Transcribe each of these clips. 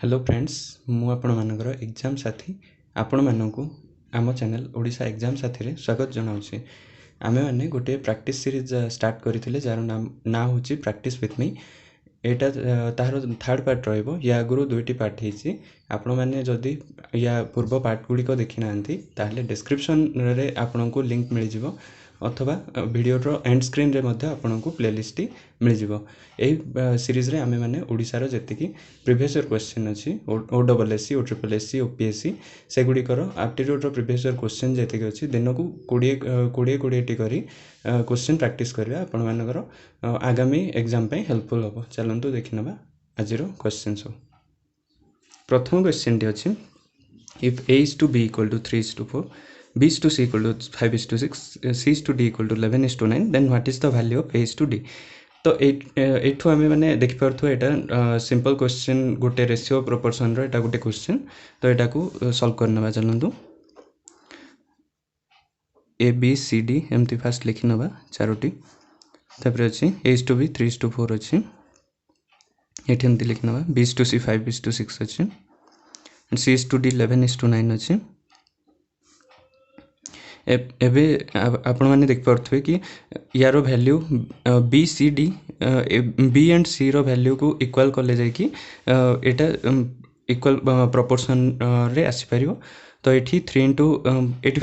Hello friends मु आपण मानकर एग्जाम साथी आपण मानकु आम चैनल ओडिशा एग्जाम साथी रे स्वागत जनाउछि। आमे माने गोटे प्रैक्टिस सीरीज स्टार्ट करथिले जार ना होछि प्रैक्टिस विथ मी। एटा तार थर्ड पार्ट रहइबो। या गुरु दुईटी पार्ट हेछि। आपण माने जदी या पूर्व पार्ट गुडी को देखि नांती ताहले डिस्क्रिप्शन रे आपनकु लिंक मिल जिवो अथवा वीडियो रो एंड स्क्रीन रे मध्ये आपनकु प्लेलिस्ट मिल जिवो। एही सीरीज रे आमे माने ओडिसा रो जति प्रीवियस ईयर क्वेश्चन अछि ओडब्ल्यूएससी ओट्रिपलएससी ओपीएससी से गुडी करो एप्टीट्यूड रो प्रीवियस ईयर क्वेश्चन जति अछि दिन को 20 टी करी क्वेश्चन प्रैक्टिस करबा आपण मानकर आगामी एग्जाम पे हेल्पफुल हो। चलंतु देखिनबा आजिरो क्वेश्चन सब। प्रथम क्वेश्चन टी अछि if a is to b equal to 3 is to 4 b is to c equal to 5 is to 6 c is to d equal to 11 is to 9 then what is the value of a is to d। तो एठो आमे माने देखि परथु एटा simple question गोटे ratio proportion रो एटा गोटे क्वेश्चन। तो एटा को सॉल्व करनबा चलंतु। ए बी सी डी एमती फास्ट लिखि नबा चारोटी तापर अछि a is to b 3 is to 4 अछि एठी एमती लिखि नबा b is to c 5 is to 6 अछि c is to d 11 is to 9 अछि। एबे आपण माने देख परथुवे कि यार value B C D B and C रो वैल्यू को इक्वल करले जाय कि एटा इक्वल प्रोपोर्शन रे आसी परिबो। तो एठी 3 into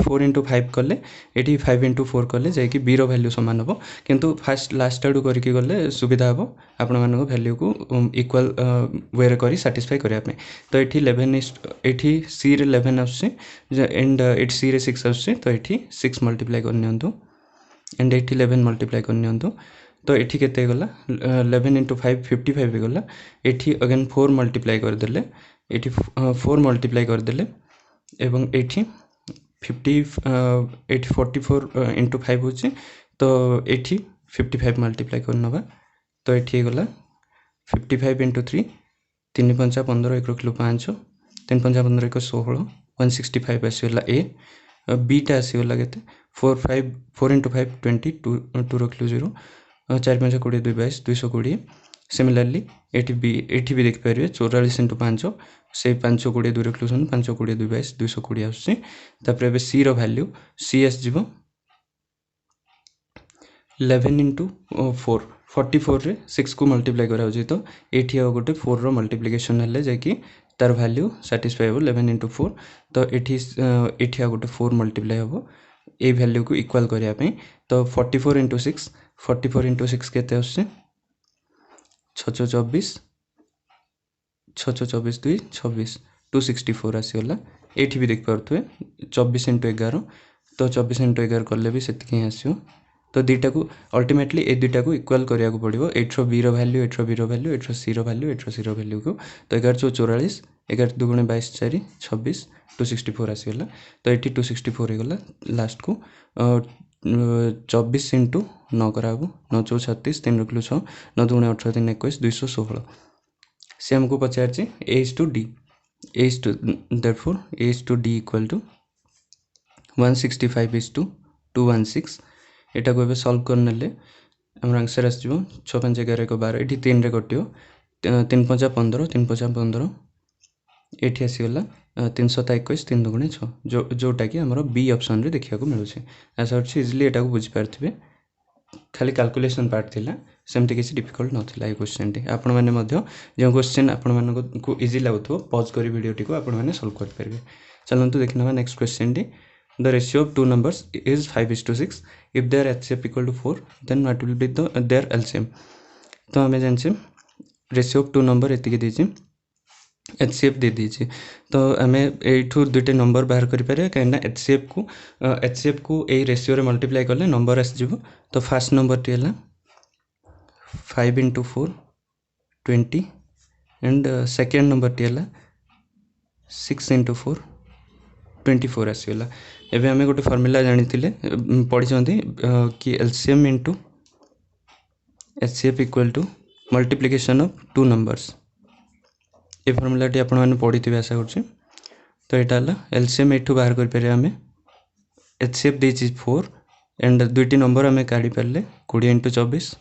4 into 5 करले एठी 5 into 4 करले जाय कि बी रो वैल्यू समान हबो किंतु फास्ट लास्ट आडू करके गले सुविधा हबो आपण मानको वैल्यू को इक्वल वे रे करी सैटिस्फाई करिया पे। तो एठी 11 इज एठी सी रे 11 आछे एंड एठी सी रे 6 आछे तो एठी 6 मल्टीप्लाई कर नियंतु एंड एठी 11 मल्टीप्लाई कर नियंतु। तो एठी केते गला 11 into 5 55 गला एठी अगेन 4 मल्टीप्लाई कर देले एठी 4 मल्टीप्लाई कर देले एवं एठी 44 into 5 होची तो एठी 55 मल्टीप्लाई कर नबा। तो एठी गला 55 into 3 3 5 15 1 रखलु 5 3 5 15 1 16 165 आसीला ए बी टा आसीला केते 4 into 5 20 2 रखलु 0 4 5 20 2 22 220। सिमिलरली एठी भी देख परिबे 44 into 5 से 5 20 2 रखलु 5 20 2 22 220 आसी। तापर एबे सी रो वैल्यू सी एस जीवो 11 into 4 44 रे 6 को मल्टीप्लाई करा होची तो एठी आ गोटे 4 रो मल्टीप्लिकेशन हले जे कि तार वैल्यू सैटिस्फाई हो 11 into 4। तो एठी आ गोटे 4 मल्टीप्लाई हो ए वैल्यू को इक्वल करिया पे। तो 44 into 6 केते आसी 624 624 2 26 264 आसीला। एठी भी देख परथुए 24 into 11 तो 24 into 11 करले भी सेतिके आसीयो। तो दीटा को अल्टीमेटली ए दीटा को इक्वल करिया को पड़िबो एठरो बी रो वैल्यू एठरो बी रो वैल्यू एठरो सी रो वैल्यू एठरो सी रो वैल्यू को। तो 11 44 11 2 22 4 26 264 आसीला। तो एठी 264 हे गला लास्ट को 24 into 9 कराबो 9 4 36 3 रखलु 6 9 2 18 3 21 216। से हमको पचार छी a is to d a is to therefore a is to d equal to 165 is to 216। एटा को एबे सॉल्व करनले हमर आंसर आस जिवो 6 5 11 1 12 एठी 3 रे कटियो 3 5 15 3 5 15 एठी आसी गला 321 3 2 6 जोटा कि हमर बी ऑप्शन रे देखिया को मिलु छै। आशा करछि इजीली एटा को बुझि पारथिबे खाली कैलकुलेशन पार्ट थिला सेमति किसी डिफिकल्ट नथिला ए क्वेश्चन टी। आपण माने मध्य जे क्वेश्चन आपण मानको को इजी लागुथो पॉज करी वीडियो टी को आपण माने सॉल्व कर परबे। चलंतु देखिनबा नेक्स्ट क्वेश्चन टी the ratio of two numbers is 5 is to 6 if their HCF equal to 4 then what will be their LCM। तो हमें जानछे रेशियो ऑफ टू नंबर एति के देछि HCF दे दीजिए। तो हमें एठू दुटे नंबर बाहर करि पारे काइना HCF को ए रेशियो रे मल्टीप्लाई करले नंबर आस जिवो। तो फर्स्ट नंबर टी हला 5 into 4 20 and second number T हला 6 into 4 24 आसीला। एबे हमें गोटे फार्मूला जानिथिले पढि चंती कि LCM into HCF equal to multiplication of two numbers। A formula T आपण माने पढिथिबे आशा करछि। तो एटा हला LCM एठू बाहर कर पारे हमें HCF देछि 4 एंड दुईटी नंबर हमें काढी परले 20 into 24।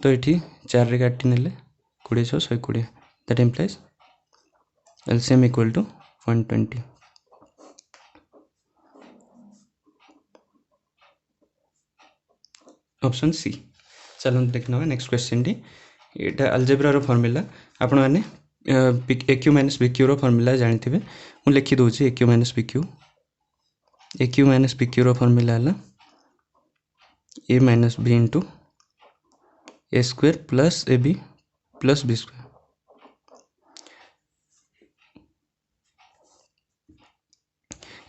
तो एठी 4 रे काटी नेले 20 6 120 that implies LCM equal to 120। Option C. चलो देखना नेक्स्ट क्वेश्चन टी एटा अलजेब्रा रो फॉर्मूला आपण माने AQ माइनस BQ रो फॉर्मूला जानथिबे मु लिखि दोछि AQ माइनस BQ रो फॉर्मूला हला A minus B into A square plus AB plus B square.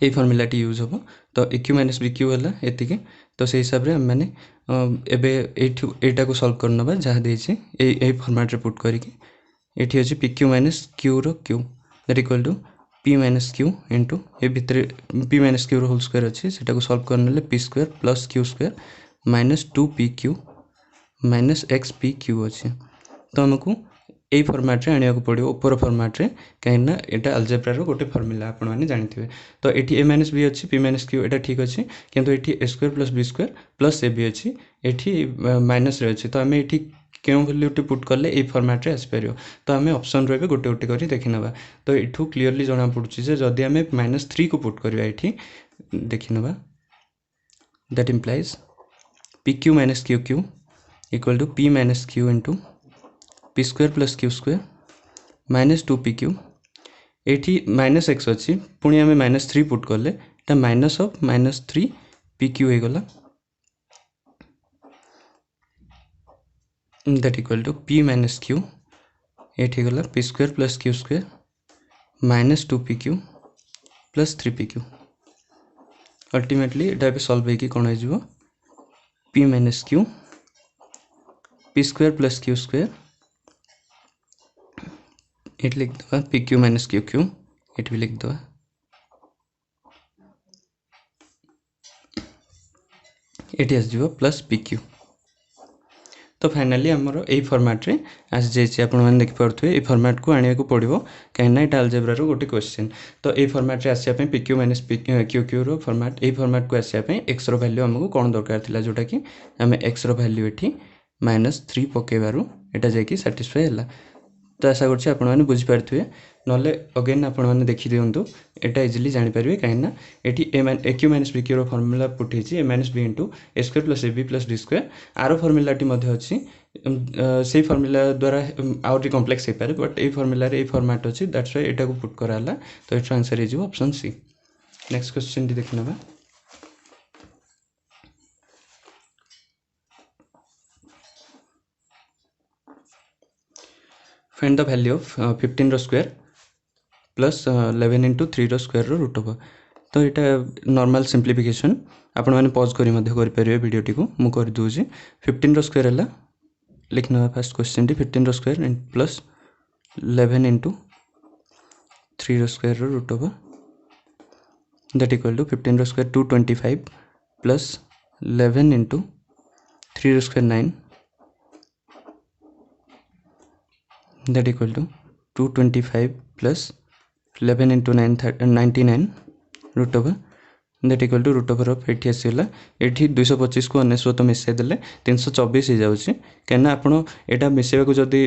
ये फॉर्मूला टी यूज होबो तो AQ माइनस BQ हला एतिके तो से हिसाब रे हम माने एबे एटा को सॉल्व करनबा जहा देछि ए फॉर्मेट रे पुट करिके एठी अछि PQ माइनस Q रो Q that equal to P minus Q into ए भितरे P माइनस Q रो होल स्क्वायर अछि सेटा को सॉल्व करनले P square plus Q square minus 2PQ minus XPQ अछि तो हमकु ए फॉर्मेट रे आनिया को पड़ियो ऊपर फॉर्मेट रे काहेना एटा अलजेब्रा रो गोटे फॉर्मूला आपण माने जानिथिबे तो एठी A माइनस B अछि P माइनस Q एटा ठीक अछि किंतु एठी A square plus B square plus AB अछि एठी माइनस रे अछि तो हमें एठी केउ वैल्यू टी पुट करले ए फॉर्मेट रे आस परियो तो हमें ऑप्शन रे गोटे गोटे करी देखिनबा तो एठू क्लियरली जणा पडुची जे जदी हमें -3 को पुट करबा एठी देखिनबा that implies PQ minus QQ equal to P minus Q into P square plus Q square minus 2PQ एठी माइनस x अछि पुणी हमें -3 पुट करले एटा माइनस ऑफ -3PQ हे गला that equal to P minus Q एठी गला P square plus Q square minus 2PQ plus 3PQ ultimately एटा पे सॉल्व हे कि कोन हे जिवो P minus Q P square plus Q square एट लिख दवा PQ माइनस QQ एट भी लिख दवा एट आस जिवो प्लस PQ तो फाइनली हमर ए फॉर्मेट रे आस जेछि आपण माने देख परथुए ए फॉर्मेट को आनिया को पड़िबो काहेना एटा अलजेब्रा रो गोटे क्वेश्चन तो ए फॉर्मेट रे आसिया पे PQ माइनस QQ रो फॉर्मेट ए फॉर्मेट को आसिया पे x रो वैल्यू हमको कोन दरकार थिला जोटा कि हमें x रो वैल्यू एठी -3 पकेबारु एटा जेकी सैटिस्फाई हला तो आशा करछि आपण माने बुझि पारथुए नले अगेन आपण माने देखि दियंतु एटा इजीली जानि परिबे काहेना एठी AQ माइनस BQ रो फार्मूला पुट हेछि A minus B into A square plus AB plus D square आरो फार्मूला टी मध्ये अछि सेही फार्मूला द्वारा आउट कॉम्प्लेक्स हे पारे बट ए फार्मूला रे ए फॉर्मेट अछि दैट्स व्हाई एटा को पुट कराला तो एटा आंसर हे जिवो ऑप्शन सी। नेक्स्ट क्वेश्चन टी देखनबा फाइंड द वैल्यू ऑफ 15 रो स्क्वायर प्लस 11 इंटू 3 रो स्क्वायर रो रूट ओवर तो एटा नॉर्मल सिंप्लिफिकेशन आपण माने पॉज करी मध्ये करि परिबे वीडियो टी को मु कर दोजी 15 रो स्क्वायर हला लिखना फर्स्ट क्वेश्चन टी 15 रो स्क्वायर प्लस 11 इंटू 3 रो स्क्वायर रो root over that equal to 15 रो स्क्वायर 225 प्लस 11 इंटू 3 रो square 9 that equal to 225 plus 11 into 99 root over that equal to root over of 80 आसीला एठी 225 को 99 मिसै देले 324 हे जाउची केना आपण एटा मिसेबा को जदी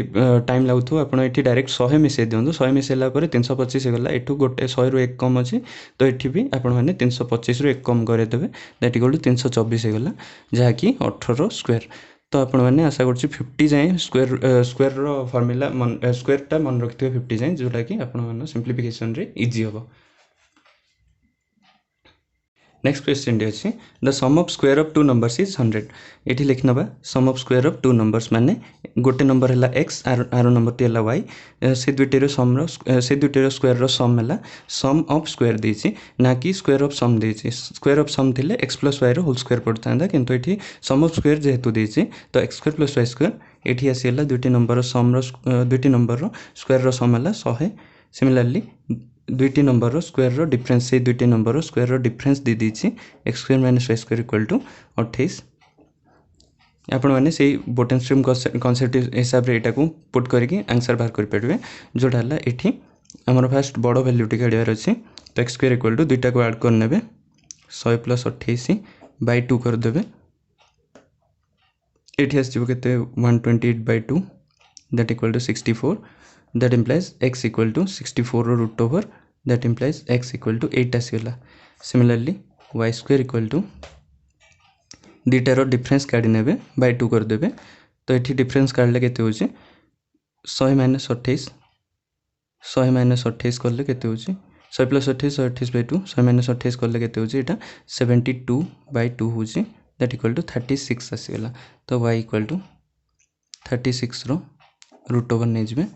टाइम लागुथो आपण एठी डायरेक्ट 100 मिसै दियंतु 100 मिसैला परे 325 हे गला एठू गोटे 100 रु 1 कम अछि तो एठी भी आपण माने 325 रु 1 कम करे देबे दैट इक्वल टू 324 हे गला जहा कि 18 स्क्वायर तो आपण माने आशा करछि 50 जाय स्क्वायर रो फार्मूला स्क्वायर टा मन रखिथिबे 50 जाय जोटा कि आपण माने सिंप्लिफिकेशन रे इजी होबो। नेक्स्ट क्वेश्चन डी अछि the sum of square of two numbers is 100 एठी लिखनबा sum of square of two numbers माने गोटे नंबर हला x आरो नंबर ती हला y से दुटे रो सम रो स्क्वायर रो सम हला सम ऑफ स्क्वायर देछि ना कि स्क्वायर ऑफ सम देछि स्क्वायर ऑफ सम थिले x + y रो होल स्क्वायर पड़तांदा किंतु एठी सम ऑफ स्क्वायर जेहेतु देछि तो x स्क्वायर + y स्क्वायर एठी आसीला दुटे नंबर रो सम रो दुटे नंबर रो स्क्वायर रो सम हला 100 सिमिलरली दुईटी नंबर रो स्क्वायर रो डिफरेंस से दुईटी नंबर रो स्क्वायर रो डिफरेंस दे दीची x square minus y square equal to 28 आपण माने सेही बोटन स्ट्रीम कांसेप्ट हिसाब रे एटा को पुट करके आंसर बाहर कर पड़बे जोटा हला एठी हमर फर्स्ट बडो वैल्यू टी काढियार अछि तो x स्क्वायर इक्वल टू दुईटा को ऐड कर नेबे 100 + 28 बाय 2 कर देबे एठी आस जिवो केते 128/2 that equal to 64 that implies x equal to 64 root over that implies x equal to 8 आसीगला। Similarly y square equal to दुईटार डिफरेन्स काढ़ी ने बाय 2 करदे। तो ये डिफरेन्स काढ़ले के 100 माइनस 28 100 माइनस 28 कले के 100 प्लस 28 128 बाय 2 100 माइनस 28 कले के यहाँ 72 बाय 2 हूँ दैट इक्वल टू 36 आसीगला। तो y equal to 36 root over नहीं जाए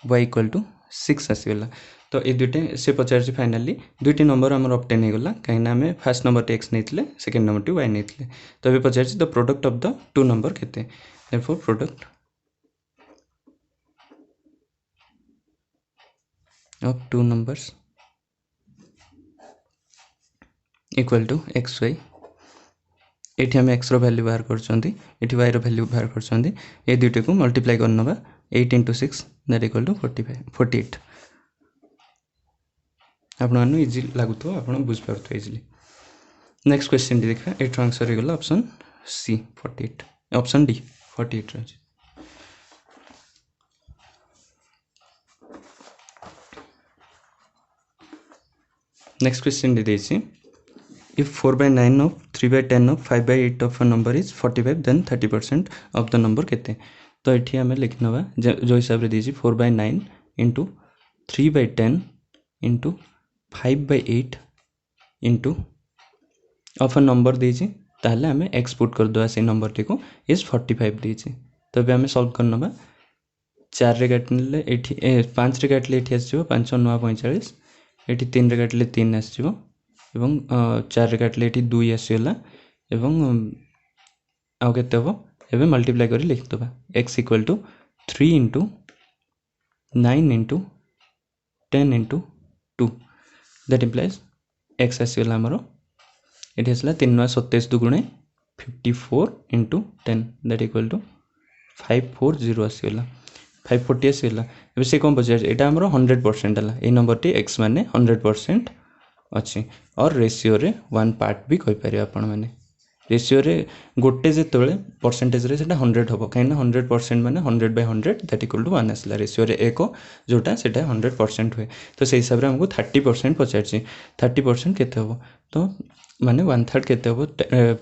y इक्वल टू 6 आसीगला। तो ये दुईटे से पचार फाइनाली दुईटी नंबर आम ऑब्टेन होगा कहीं आम फास्ट नंबर टी x नहीं सेकेंड नंबर टी y नहीं। तो ये पचार the product of the two number केते therefore product of two numbers equal to x y. ये आम एक्स वैल्यू बाहर कर वाई वैल्यू बाहर कर ये दुईटे को मल्टीप्लाई करना 8 इंटू 6 दैट इक्वल टू 48। आपन इजी लगुव आप बुझीपार इजिली। नेक्स्ट क्वेश्चन टी देखा ये आंसर हो गला ऑप्शन सी 48 ऑप्शन डी 48 रही। नेक्स्ट क्वेश्चन टी देछि if 4/9 of 3/10 of 5/8 of a number is 45 then 30% of the number केते। तो ये आम लिख ना जो हिसाब से दीजिए 4/9 into 3/10 into 5/8 into of a number दीजिए ताहले आम एक्सपोर्ट करदे से नंबर टी को इज 45 दीजिए। तो आम सॉल्व करना 4 रे काटले 5 रे काटले ये आसो 5 9 45 ये 3 रे काटले 3 आसो एवं 4 रे काटले ये 2 आसीगला एवं आउ केते हबो एबे मल्टीप्लाई करी लिख दबा x equal to 3 into 9 into 10 into 2 that implies x आसीगला आमर ये आसला 3 9 27 दुगुणे 54 इंटू 10 दैट इक्वल टू 540 आसीगला 540 आसीगला। एबे से कौन पचार यहाँ आमर 100% है ये नंबर टी x माने 100% अच्छी और रेशियो रे 1 पार्ट भी कहि पारे आपण माने रेशियो रे गोटे जेतबेले परसेंटेज रे सेटा 100 हबो कहीं 100% माने 100/100 दैट इक्वल टू 1 आसला रेशियो रे एको जोटा सेटा 100% हुए। तो से हिसाब रे हमको 30% पचारछि 30% केते हबो तो माने 1/3 केते हबो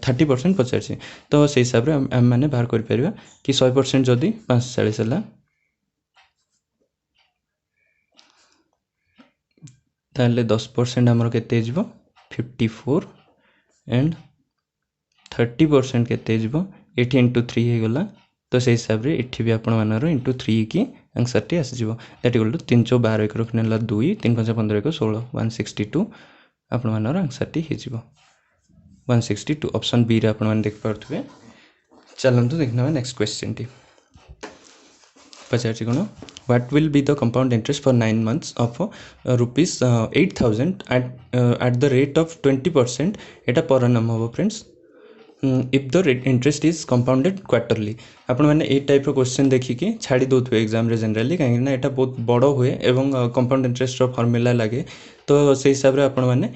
30% पचारछि। तो से हिसाब रे हम माने बाहर कर परिबा कि 100% जदी 540 हला ताले 10% आमर केते जिवो 54 एंड 30% केते जिवो 80 इंटू 3 हो गला। तो से हिसाब रे एठी भी आपण मानर इंटू 3 की आंसर टी आसी जिवो दैट इक्वल टू 312 एक रखनेला 2 3 5 15 1 16 162 आपण मानर आंसर टी हे जिवो 162 ऑप्शन बी रे आपण मान देख पारथुबे। चलंतु देखना नेक्स्ट क्वेश्चन टी पचारछि कोन what will be the compound interest for 9 months of rupees 8,000 at the rate of 20% एटा पर annum हो friends if the interest is compounded quarterly। आपण माने ए टाइप रो क्वेश्चन देखि कि छाडी दोथु एग्जाम रे जनरली काहे ना एटा बहुत बड़ो हुए एवं कंपाउंड इंटरेस्ट रो फार्मूला लागे तो से हिसाब रे आपण माने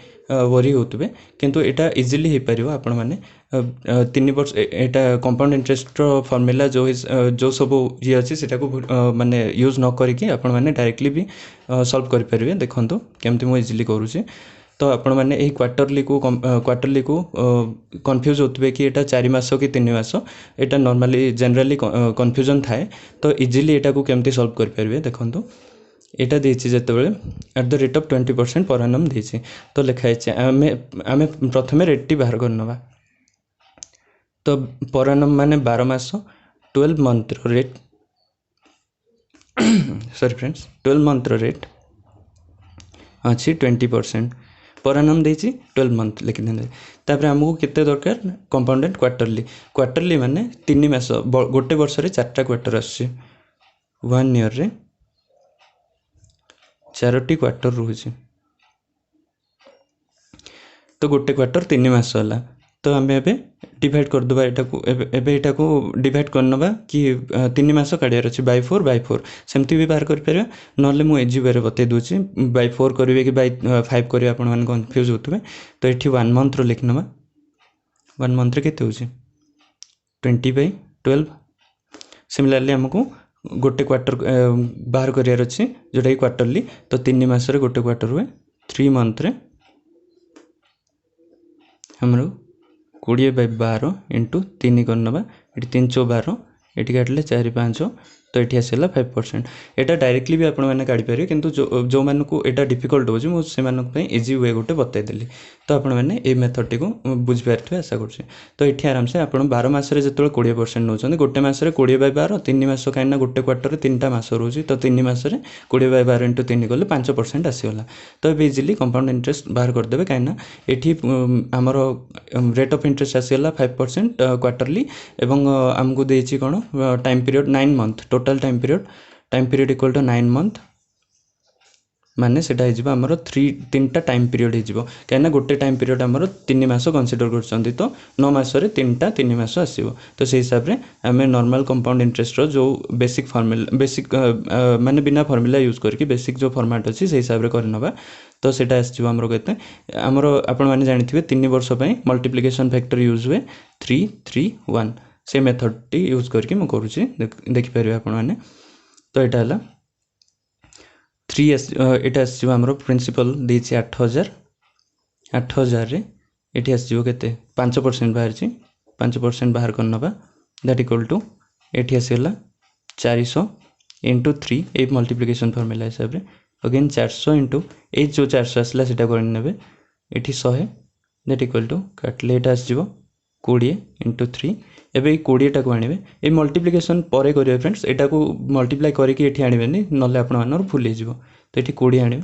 वरी होतबे किंतु एटा इजीली हे परिबो। आपण माने 3 वर्ष एटा कंपाउंड इंटरेस्ट रो फार्मूला जो सब ये अछि सेटा को माने यूज न करी कि आपण माने डायरेक्टली भी सॉल्व करि परिबे। देखंतु केमति मो इजीली करूची तो आपण माने एही क्वार्टरली को कंफ्यूज होतबे कि एटा 4 मास कि 3 मास एटा नॉर्मली जनरली कंफ्यूजन थाए तो इजीली एटा को केमति सॉल्व करि परिबे। देखंतु एटा देछि जेतेबेले एट द रेट ऑफ 20% पर एनम देछि तो लिखा है आमे प्रथमे रेट बाहर करनबा तो पर एनम माने 12 मास 12 month rate sorry friends 12 month rate अच्छी 20% पर एनम देछि 12 मंथ लिखि देले। तापर हमहु केते दरकार कंपाउंडेड क्वार्टरली माने 3 मास गोटे वर्ष रे 4टा क्वार्टर आछि 1 ईयर रे 4टी क्वार्टर रहुछि तो गोटे क्वार्टर 3 मास होला तो आम एबे डिवाइड कर दबा एटा को डिवाइड करनबा कि 3 मास काढियार अछि बाय 4 सेमती भी बाहर कर परबा नले मु एजी बारे बते दोछि बाय 4 करबे कि बाय 5 करबे आपण मन कंफ्यूज होतबे। तो एठी 1 मंथ रो लिखनबा 1 मंथ रे केते होछि 20/12। सिमिलरली हमको गोटे क्वार्टर बाहर करार अच्छी जोटा कि क्वार्टरली तो 3 मासरे गोटे क्वार्टर हुए 3 मंथ रे हमरो 20/12 इंटू 3 करनबा ये 3 × 12 ये काटले 4 5 तो ये आसला 5%। यहाँ डायरेक्टली भी आपने काढ़ी पारे किंतु जो मानक यहाँ डिफिकल्ट हो मुझे इजी वे गोटे बतईदेली तो आपने ये मेथड को बुझीपारे आशा कर। तो ये आराम से आप 12 मासरे जो 20% नौ गोटे मसरे 20/12 3 मास कहीं गोटे क्वार्टर 3टा मास रोचे तो 3 मासरे 20/12 इंटू 3 कले 5% आसगला। तो ये इजिली कंपाउंड इंटरेस्ट बाहर करदे कहीं ये आमर रेट ऑफ इंटरेस्ट आसगला 5% क्वार्टरली एवं आमको देछि कौन time period 9 month total time period equal to 9 month माने सेटा हिजबो हमर 3टा टाइम पीरियड हिजबो कहीं गोटे टाइम पीरियड हमर 3 मास कंसीडर करछंती तो 9 मासरे 3टा 3 मास आसीबो। तो से हिसाब रे हमें नॉर्मल कंपाउंड इंटरेस्ट रो जो बेसिक फार्मूला बेसिक माने बिना फार्मूला यूज करके बेसिक जो फॉर्मेट अछि से हिसाब रे करनबा तो सेटा आसीबो हमर केते हमर आपण माने जानिथिबे 3 वर्ष पई मल्टीप्लिकेशन फैक्टर यूज हुए 3 3 1 से मेथड टी यूज करके म करूची देखि परिबे आपण माने। तो एटा हला 3 एटा आसीबो हमर प्रिंसिपल देछि 8000 रे एठी आसीबो केते 5% बाहर छी 5% बाहर करनबा दैट इक्वल टू एठी आसीला 400 इंटू 3 ए मल्टीप्लिकेशन फार्मूला हिसाब रे अगेन 400 इंटू ए जो 400 आसला सेटा कर नेबे एठी 100 दैट इक्वल टू काटलेट आसीबो 20 इंटू 3 एबे 20 टा को आनिबे ए मल्टीप्लिकेशन परे करिवे फ्रेंड्स एटा को मल्टीप्लाई करके एठी आनिबेनी नले आपण मानर भूल हिजबो। तो ये 20 आने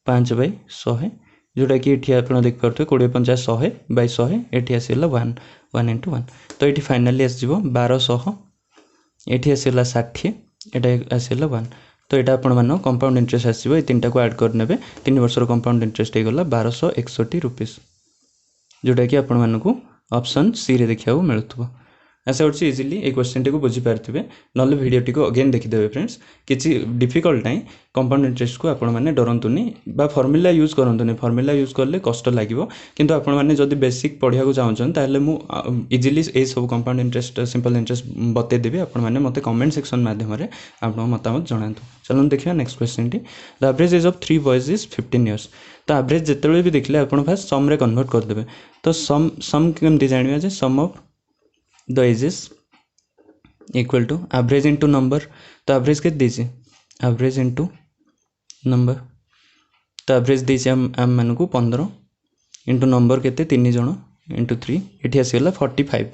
5/100 जोटा कि ये आप देख पारे 20 50 100/100 ये आसला 1 इंटू 1 तो ये फाइनाली आसो 1200 ये आसला 60 ये आसला 1 तो यहाँ आपण मान कंपाउंड इंटरेस्ट आसो ये 3टा को ऐड करने 3 वर्षर कंपाउंड इंटरेस्ट होगा 1261 रुपीस जोटा कि आपण मानक ऑप्शन सी रे देखा मिलूँ। आशा कर इजिली ये क्वेश्चन टी को बुझीपारे ना वीडियो टी को अगेन देखीदे फ्रेंड्स किसी डिफिकल्ट ना कंपाउंड इंटरेस्ट को आपण मैंने डरतुनि फर्मूला यूज करतुनि फर्मूला यूज कले कष्ट लगे किंतु आपण मैंने जदि बेसिक पढ़ा चाहूँ ताहले मु इजिली ये सब कंपाउंड इंटरेस्ट सिंपल इंटरेस्ट बतईदेवी आपण मैंने मत कमेंट सेक्शन माध्यम आप मतामत जनातु। चलो देखिए नेक्स्ट क्वेश्चन टी the average age of 3 boys is 15 years. तो एवरेज जिते भी देखले आप फास्ट सम रे कन्वर्ट करदे तो सम केमती जानिबा जे सम of the ages equal to average into number तो average के दीजिए average into number तो average दीजिए हम मान को 15 into number केते 3 जन into 3 ये आसगला 45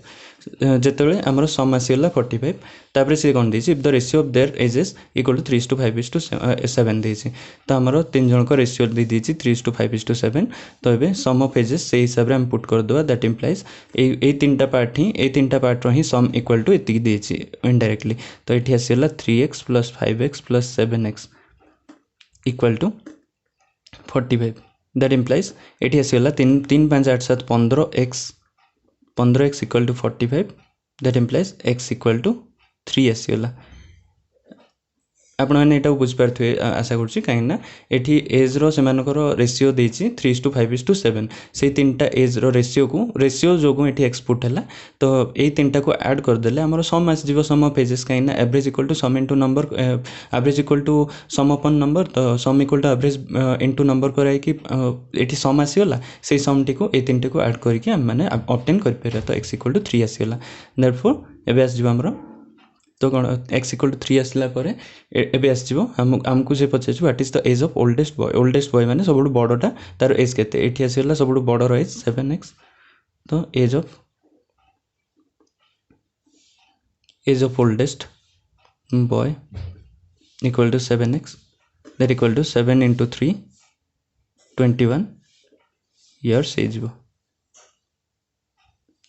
जिते आमर सम आसगला 45 तापर से कौन देछि if the ratio of their ages equal to 3:5:7 देछि तो आमर 3 जन को रेशियो दे देछि 3:5:7 तो एबे सम ऑफ एजेस से हिसाब रे हम पुट कर दवा दैट इंप्लाइज ए तीनटा पार्ट ही सम इक्वल टू एति देछि इनडायरेक्टली तो एठी आसगला 3x + 5x + 7x equal to 45 that implies एठी आसगला 3 5 8 7 15x equal to 45 that implies x equal to 3 आसगला। आपण मैंने यहाँ बुझीपारे आशा करुँच कहीं ये एज रो रेशियो देछि 3:5:7 से 3टा एज रो रेशियो जो ये एक्सपोर्ट है तो ये 3टा को ऐड करदे आम सम आसो सम ऑफ एजेस कहीं average equal to sum into number average equal to sum upon number तो sum equal to average into number कराई ये सम आसगला से सम टी को ये 3टा को ऐड करके आम मैंने ऑब्टेन कर तो x इक्वल टू 3 आसगला देयरफॉर एबे आसजिबो हमरो तो कौन x इक्वल टू 3 आसला परे एबे आसजिबो हमको जे पचार what is the age of oldest boy माने सबुठ बड़टा तार एज केते एठी आसला सबुठ बड़र एज 7x तो age of oldest boy equal to 7x that equal to 7 into 3 21 years age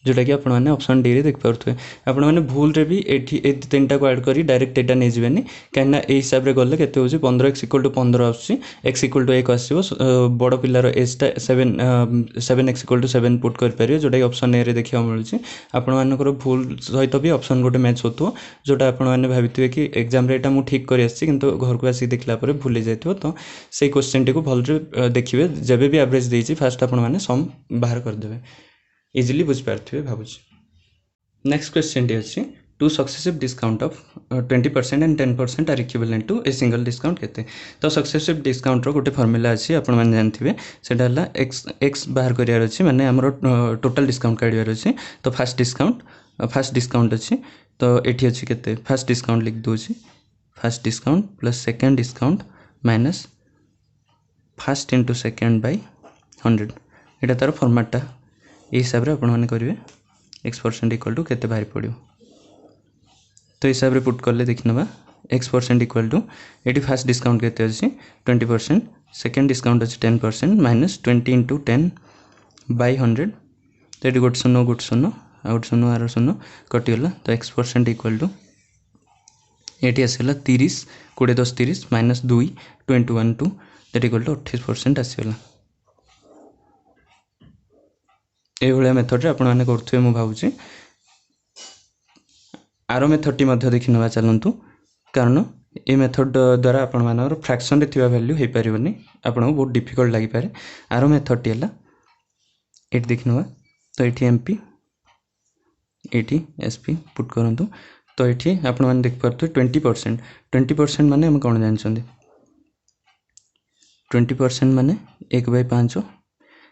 जोटा कि आपण मैंने ऑप्शन डी रे देख पारे आपण मैंने भूल रे भी एठी 3टा को ऐड करी डायरेक्ट एटा नै जिवेनी कहीं ए हिसाब रे गले केते होची 15x इक्वल टू 15 आसी x इक्वल टू 1 आसीबो बड़ पिलार एजटा 7x इक्वल टू 7 पुट कर परियो जोटा कि ऑप्शन ए रे देखिया मिलुची आपण मानकर भूल सहित भी ऑप्शन गोटे मैच होतो जोटा आपण मैंने भाबिथिबे कि एग्जाम रे एटा मु ठीक करि आसी किंतु घर को आसी देखला परे भूली जायतिबो तो सेही क्वेश्चन टी को भल रे देखिबे जेबे भी एवरेज देछि फास्ट आपण माने सम बाहर कर देबे इजिली बुझ पारथिबे भाबुची। नेक्स्ट क्वेश्चन टी अछि two successive discount of 20% and 10% are equivalent to a single discount केते। तो सक्सेसिव डिस्काउंट रो गोटे फॉर्मूला अछि आपण माने जानथिबे, सेटा हला x बाहर करियार अछि, माने हमरो टोटल डिस्काउंट काढियार अछि। तो फर्स्ट डिस्काउंट अछि, तो एठी अछि केते फर्स्ट डिस्काउंट लिख दोछि, first discount plus second discount minus first into second by 100। एटा तार फॉर्मेटटा ए हिसाब रे आपण माने करिवे x% इक्वल टू केते बाहर पड़ियो। तो हिसाब रे पुट करले देखिनबा x% इक्वल टू एटी फर्स्ट डिस्काउंट केते अछि 20%, सेकंड डिस्काउंट अछि 10% माइनस 20 इंटू 10 बाय 100। तो एटी गोट शून्य आउट शून्य आरो शून्य कटिगला। तो x% इक्वल टू एटी आसीला 30 20 10 30 minus 2 2 into 1 2 that equal to 28% आसीला। ए भलिया मेथड रे आपण माने करथुए मु भाबुची। आरो मेथड टी मध्ये देखिनबा चलंतु, कारण ए मेथड द्वारा आपण मानर फ्रैक्शन रे थिबा वैल्यू हे परिबनी, आपण बहुत डिफिकल्ट लागि पारे। आरो मेथड टी हला एट देखिनबा, तो एठी एमपी एठी एसपी पुट करंतु। तो एठी आपण माने देख परथु 20% माने हम कोन जानछंदी, 20% माने 1/5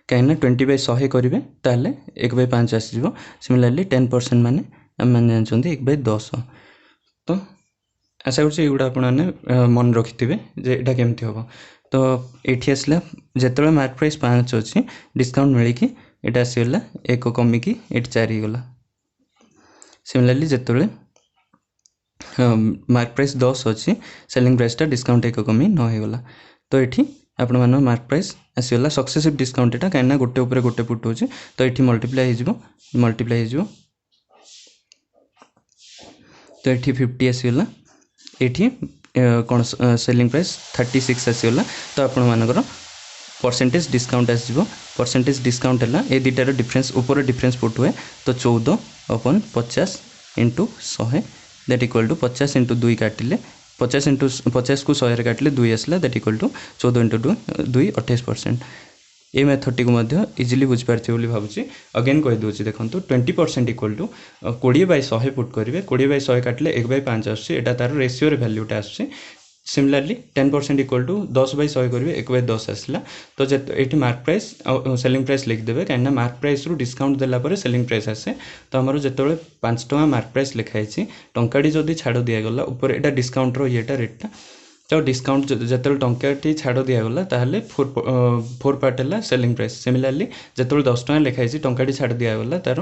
कहीं 20/100 करेंगे ताले 1/5 आसीज। सिमिलरली 10% माने हम जानते 1/10। तो आशा कर युवा आपने मन रखि जे एटा केमती हम। तो ये आसला जिते मार्क प्राइस 5 अच्छी डिस्काउंट मिली एटा आसीगला 1 कमिकी 4 गला। सिमिलरली जिते मार्क प्राइस 10 अच्छी सेलिंग प्राइसटा डिस्काउंट 1 कमी 9 होगला। तो ये आपण मान मार्क प्राइस आसीगला सक्सेसिव डिस्काउंट एटा कहीं गोटे ऊपर गोटे पुट होची। तो ये मल्टीप्लाई हो तो ये 50 आसीगला, ये कौन सेलिंग प्राइस 36 आसीगला। तो आपण मानकर परसेंटेज डिस्काउंट आसीबो, परसेंटेज डिस्काउंट है ये दुटार डिफरेन्स ऊपर डिफरेन्स पुट हुए। तो 14 अपन 50 into 100 that equal to 50 into 2 काटिले 50 इंटू 50 को 100 काटिले 2 आसला दैट इक्वल टू 14 इंटू 2 28%। ये मेथड टी को इजिली बुझीपारे बोली भावुची। अगेन कहीदे देखो 20% इक्वल टू 20/100 पुट करेंगे, 20/100 काटिले 1/5 आसुची, एटा तार रेशियो रे वैल्यूटा आसुची। सिमिलरली 10% इक्वल टू 10/100 करेंगे 1/10 आसला। तो ये मार्क प्राइस सेलिंग प्राइस लिखिदेवे, कहीं मार्क प्राइस रु डिस्काउंट देला सेलिंग प्राइस आसे। तो आमर जो 5 टଙ୍କା मार्क प्राइस लिखाई टंकाटी जदि छाड़ दिगला ऊपर एटा डिस्काउंट रेटा रेटटा। तो डिस्काउंट जो टंकाटी छाड़ दिगला ताहले 4 पार्ट है सेलिंग प्राइस। सिमिलरली जो 10 टଙ୍କା लिखाई टंकाटी छाड़ दिगला तार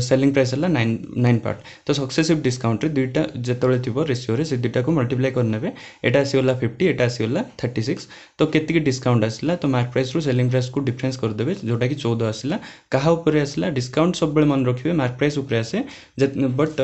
सेलिंग प्राइस है 9 पार्ट। तो सक्सेसिव डिस्काउंट रे दुईटा जो थी रेशियो से दुईटा को मल्टीप्लाई करने एटा आसीगला 50 एटा आसीगला 36। तो केतिकी डिस्काउंट आसला तो मार्क प्राइस रु सेलिंग प्राइस को डिफरेंस करदेवे जोटा कि 14 आसला। कहा ऊपर आसला डिस्काउंट सब बेले मन रखिए मार्क प्राइस ऊपर आसे, बट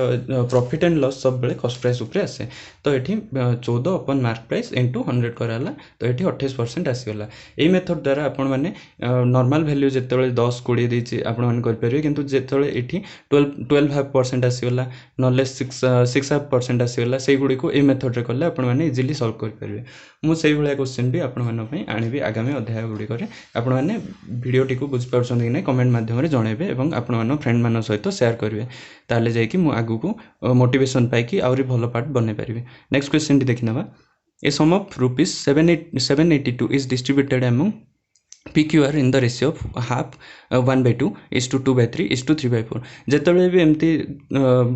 प्रॉफिट एंड लॉस सब बेले कॉस्ट प्राइस ऊपर आसे। तो ये 14 अपन मार्क प्राइस इंटू 100 कराला। तो ये 28% आसीगला। ये मेथड द्वारा आपण माने नॉर्मल वैल्यू जिते 10 20 देछि आपण माने कर परिबे, किंतु जिते एठी 12.5% आसीगला नॉलेज 6.5% आसीगला से गुडी को ए मेथड रे करले आपण माने इजीली सॉल्व कर परिबे। मु सेही भलिया क्वेश्चन भी आपण माने पई आनिबी आगामी अध्याय गुडी करे। आपण माने वीडियो टी को बुझ पाउछन कि नै कमेंट माध्यम रे जणेबे एवं आपण माने फ्रेंड मान सहित शेयर करिवे, ताले जाय कि मु आगु को मोटिवेशन पाई कि आउरी भलो पार्ट बने परिबे। नेक्स्ट क्वेश्चन टी देखिनबा, a sum of rupees 782 is distributed among PQR in the ratio of half 1/2 is to 2/3 is to 3/4। जिते भी एमती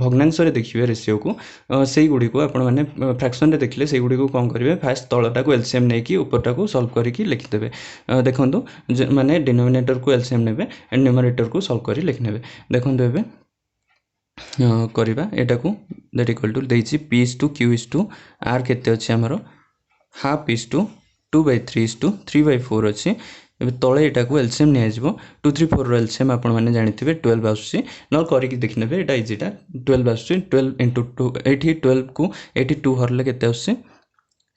भग्नांश देखिए रेशियो को से गुड़ी को आपण मैंने फ्रैक्शन रे देखिले से गुड़ी को कौन करेंगे फास्ट तलटा को एलसीएम नहीं कि ऊपरटा को सॉल्व करके लिखिदेवे। देखो माने डिनोमिनेटर को एलसीएम नेबे एंड न्यूमरेटर को सॉल्व करी लिखनेबे। देखो एबे करबा एटा को दैट इक्वल टू देछि p is to q is to r केते अछि हमरो half is to 2/3 is to 3/4 अछि। एबे तळे एटा को एलसीएम नै आजबो 2 3 4 रो एलसीएम आपण माने जानिथिबे 12 आसुची न करिक देखनेबे एटा इजीटा 12 आसुची 12 into 2 एठी 12 को एठी 2 हरले केते आसुची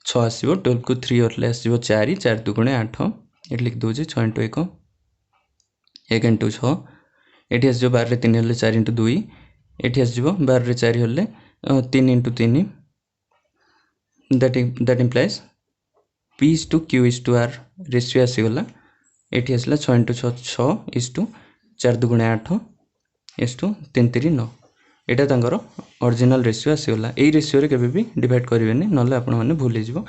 6 आसीबो 12 को 3 हरले आसीबो 4 4 2 गुणे 8 एठी लिख दोछि 6 into 1 1 into 6 एठी आसीबो 12 रे 3 हरले 4 into 2 एठी आसीबो 12 रे 4 हरले 3 into 3 that implies p is to q is to r ratio आसीगला एठी आसला 6 into 6 is to 4 2 8 is to 3 3 9 एटा तांकर ओरिजिनल रेशियो आसीगला एई रेशियो रे केबे भी डिवाइड करिवेनी नले आपण माने भूल हिजबो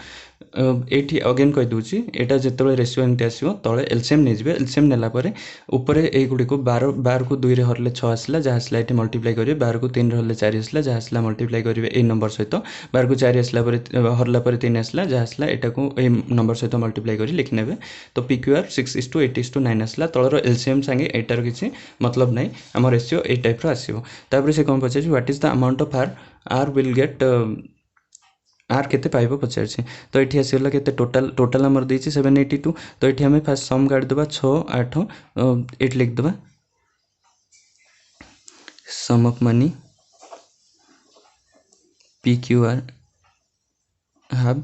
एठी अगेन कहि दूची एटा जेतबे रेशियो एंटी आसीबो तळे एलसीएम नै जिवे एलसीएम नेला परे ऊपरे एई गुडी को 12 को 2 रे हरले 6 आसला जा आसला एठी मल्टीप्लाई करिवे 12 को 3 रे हरले 4 आसला जा आसला मल्टीप्लाई करिवे ए नंबर सहित 12 को 4 आसला परे हरला परे 3 आसला जा आसला एटा को ए नंबर सहित मल्टीप्लाई करी लिखि नेबे तो पीक्यूआर 6:8:9 आसला तळरो एलसीएम संगे एटार किछि मतलब नै हम रेशियो ए टाइप रो आसीबो तापर से कोन पछे what is the amount of are will get आर केते पाइबो पचारछि तो एठी आसीला केते टोटल हमर देछि 782 तो एठी हमें फास्ट सम काट देबा 6 8 8 लिख देबा sum of money P Q R have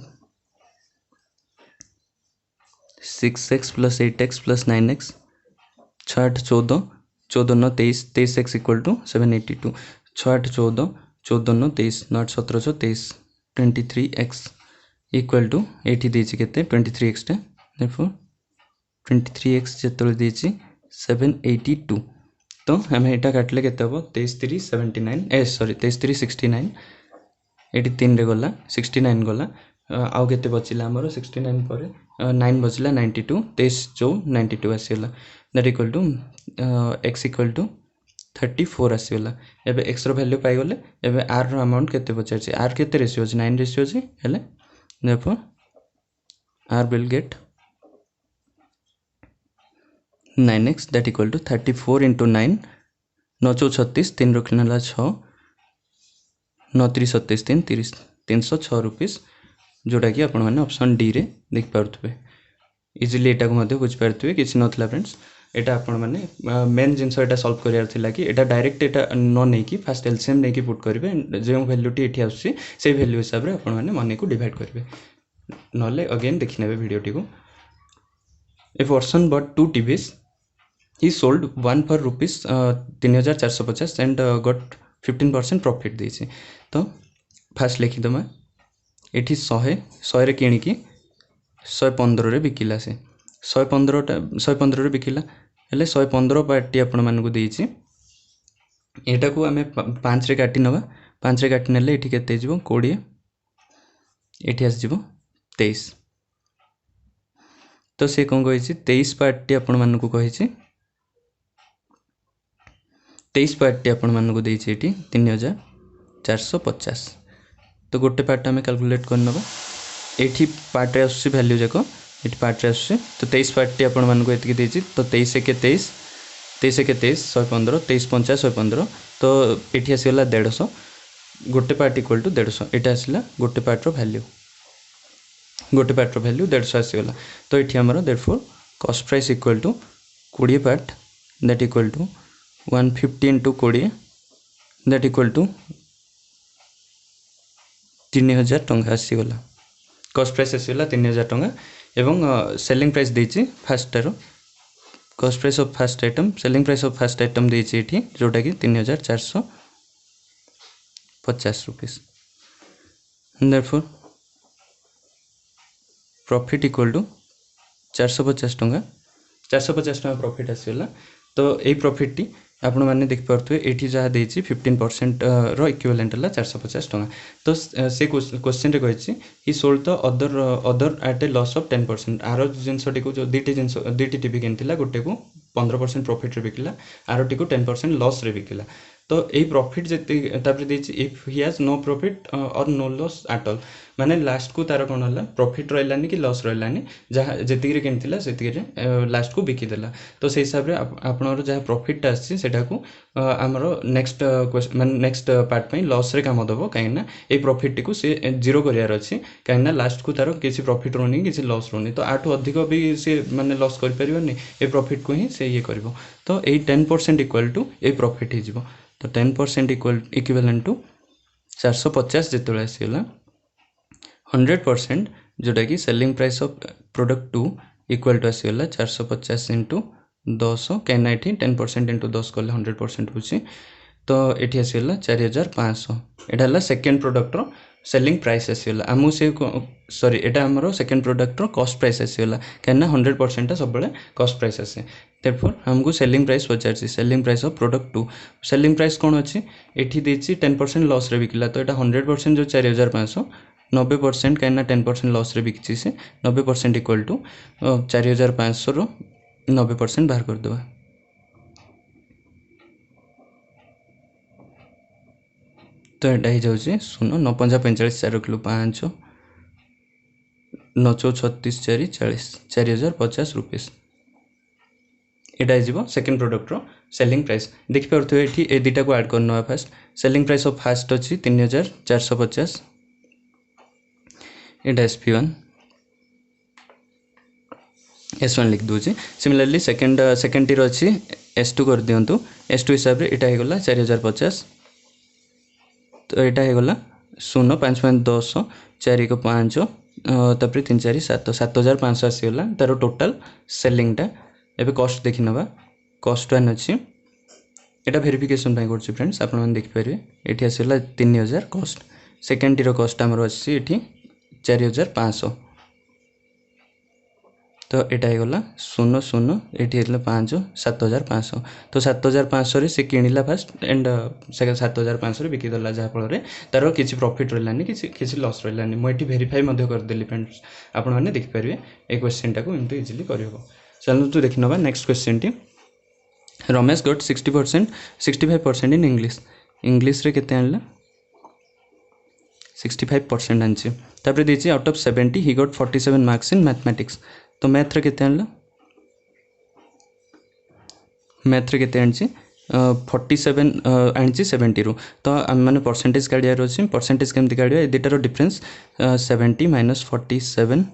6x plus 8x plus 9x 6 8 14 14 9 23 23x equal to 782 6 8 14 14 9 23 9 17 23 23x equal to 80 देछि केते 23x टा therefore 23x जेतले देछि 782 तो हम एटा काटले केते हो 23 सॉरी 2369 एटी 3 रे गला 69 गला आउ केते बचिला हमरो 69 परे 9 बचिला 92 23 जो 92 आसीला that equal to x equal to 34 आसीला एबे x रो वैल्यू पाई गले एबे r रो अमाउंट केते बचार छी r केते रेशियो छी 9 रेशियो छी हेले therefore r will get 9x that equal to 34 into 9 9 36 3 रखनेला 6 9 3 37 3 30 306 rupees जोटा कि आपण माने ऑप्शन डी रे देख पारथुबे इजीली एटा को मध्ये बुझ पारथुबे किछि नथला फ्रेंड्स एटा आपण माने मेन जिंस एटा सॉल्व करियार थिला कि एटा डायरेक्ट एटा न नै कि फास्ट एलसीएम नै कि पुट करिवे जे वैल्यू टी एठी आसी से वैल्यू हिसाब रे आपण माने मनी को डिवाइड करिवे नले अगेन देखिनेबे वीडियो टी को a person but 2 TVs he sold one for rupees 3450 and got 15% profit देछि तो फास्ट लिखि दमा एठी 100 रे किणी की 115 रे बिकिला से 115 रे बिकिला हेले 115 पार्टी आपण मान को देछि एटा को हमें 5 रे काटी नबा 5 रे काटी नेले एठी केते जिवो 20 एठी आस जिवो 23 तो से कोन कहि छी 23 पार्टी आपण मान को कहि छी 23 पार्टी आपण मान को देछि एठी 3450 तो गोटे पार्ट हमें कैलकुलेट करनबा एठी पार्ट रे आसी वैल्यू जाको एठी पार्ट रे आसी तो 23 पार्टी आपण मान को एतकी देछि तो 23 के 23 23 के 23 115 23 50 115 तो एठी आसीला 150 गोटे पार्ट इक्वल टू 150 एटा आसीला गोटे पार्ट रो वैल्यू 150 आसीला तो एठी हमरो therefore cost price equal to 20 part that equal to 150 into 20 that equal to 3000 टंका आसी गला कॉस्ट प्राइस आसीला 3000 टंका एवं सेलिंग प्राइस देछि फर्स्ट टारो cost price of first item selling price of first item देछि एठी जोटा कि 3450 rupees therefore profit equal to 450 टंका 450 टंका प्रॉफिट आसीला तो ए प्रॉफिट टी आपण माने देख पारथुए एठी जहा देछि 15% रो इक्विवेलेंट हला 450 टंका तो से क्वेश्चन रे कहिछि he sold the other at a loss of 10% आरो जिंसटी को जो दीटी टीवी किनथिला गोटे को 15% प्रॉफिट रे बिकिला आरोटी को 10% लॉस रे बिकिला तो ए प्रॉफिट जति तापर देछि if he has no profit और नो लॉस एट ऑल माने लास्ट को तार कोन हला प्रॉफिट रहलानी कि लॉस रहलानी जहा जति रे किनथिला सेति रे लास्ट को बिकि देला तो से हिसाब रे आपनर जहा प्रॉफिट आछि सेटा को हमरो नेक्स्ट क्वेश्चन माने नेक्स्ट पार्ट पई लॉस रे काम दबो काइना ए प्रॉफिट को से जीरो करियार अछि काइना लास्ट को तार किछि प्रॉफिट रोनी किछि लॉस रोनी तो आठो अधिक भी से माने लॉस कर परिबनी ए प्रॉफिट को ही से ये करबो तो ए 10% इक्वल टू ए प्रॉफिट ही जिवो तो 10% इक्विवेलेंट टू 450 जेतले आसीला 100% जोटा कि selling price of product 2 equal to आसीला 450 into 10 कैना एठी 10% into 10 करले 100% होची तो एठी आसीला 4500 एटा हला सेकंड प्रोडक्ट रो सेलिंग प्राइस आसीगला आमु से सॉरी एटा हमरो सेकंड प्रोडक्ट रो कॉस्ट प्राइस आसीगला कहना 100% सब बेले कॉस्ट प्राइस आसे देयरफॉर हमको सेलिंग प्राइस पचारसी selling price of product 2 selling price कोन अछि एठी देछि 10% लॉस रे बिकला तो एटा 100% जो 4500 90% कहना 10% लॉस रे बिकछि से 90% इक्वल टू 4500 रो 90% बाहर कर देबा तो एटा ही जाउछि सुनो 945 4 किलो 5 936 4 40 4050 रुपीस एटा जीवो सेकंड प्रोडक्ट रो सेलिंग प्राइस देखि परथु एठी ए दिटा को ऐड करनो first selling price of first अछि 3450 एटा SP1 S1 लिख दूची सिमिलरली सेकंड टीर अछि S2 कर दियंतु S2 हिसाब रे एटा हे गला 4050 तो एटा हे गला 0.5 4 को 5 तापर 3 4 7 7500 आसी गला तारो टोटल सेलिंग टा एबे कॉस्ट देखि नबा कॉस्ट वन अछि एटा वेरिफिकेशन पय करछि फ्रेंड्स आपण मन देखि परिबे एठी आसीला 3000 कॉस्ट सेकंड टीर कॉस्ट हमर अछि एठी 4500 तो एटा हे गला 0 0 एठी हेतला 5 7500 तो 7500 रे से किनिला फर्स्ट एंड 7500 रे बिकि दला जा फल रे तारो किछि प्रॉफिट रहलानी किछि लॉस रहलानी म एठी वेरीफाई मध्ये कर देली फ्रेंड्स आपण माने देखि परिबे ए क्वेश्चन टा को इनटू इजीली करबो चलो तो देखि नबा नेक्स्ट क्वेश्चन टी रमेश गॉट 60% 65% इन इंग्लिश रे केते आनला 65% आनछि तापर देछि out of 70 he got 47 marks in mathematics तो मैथ रे केते आनला मैथ रे केते आनछि 47 आनछि 70 रो तो हम माने परसेंटेज काढिया रोछि परसेंटेज केमति काढिया ए दिटा रो डिफरेंस 70 - 47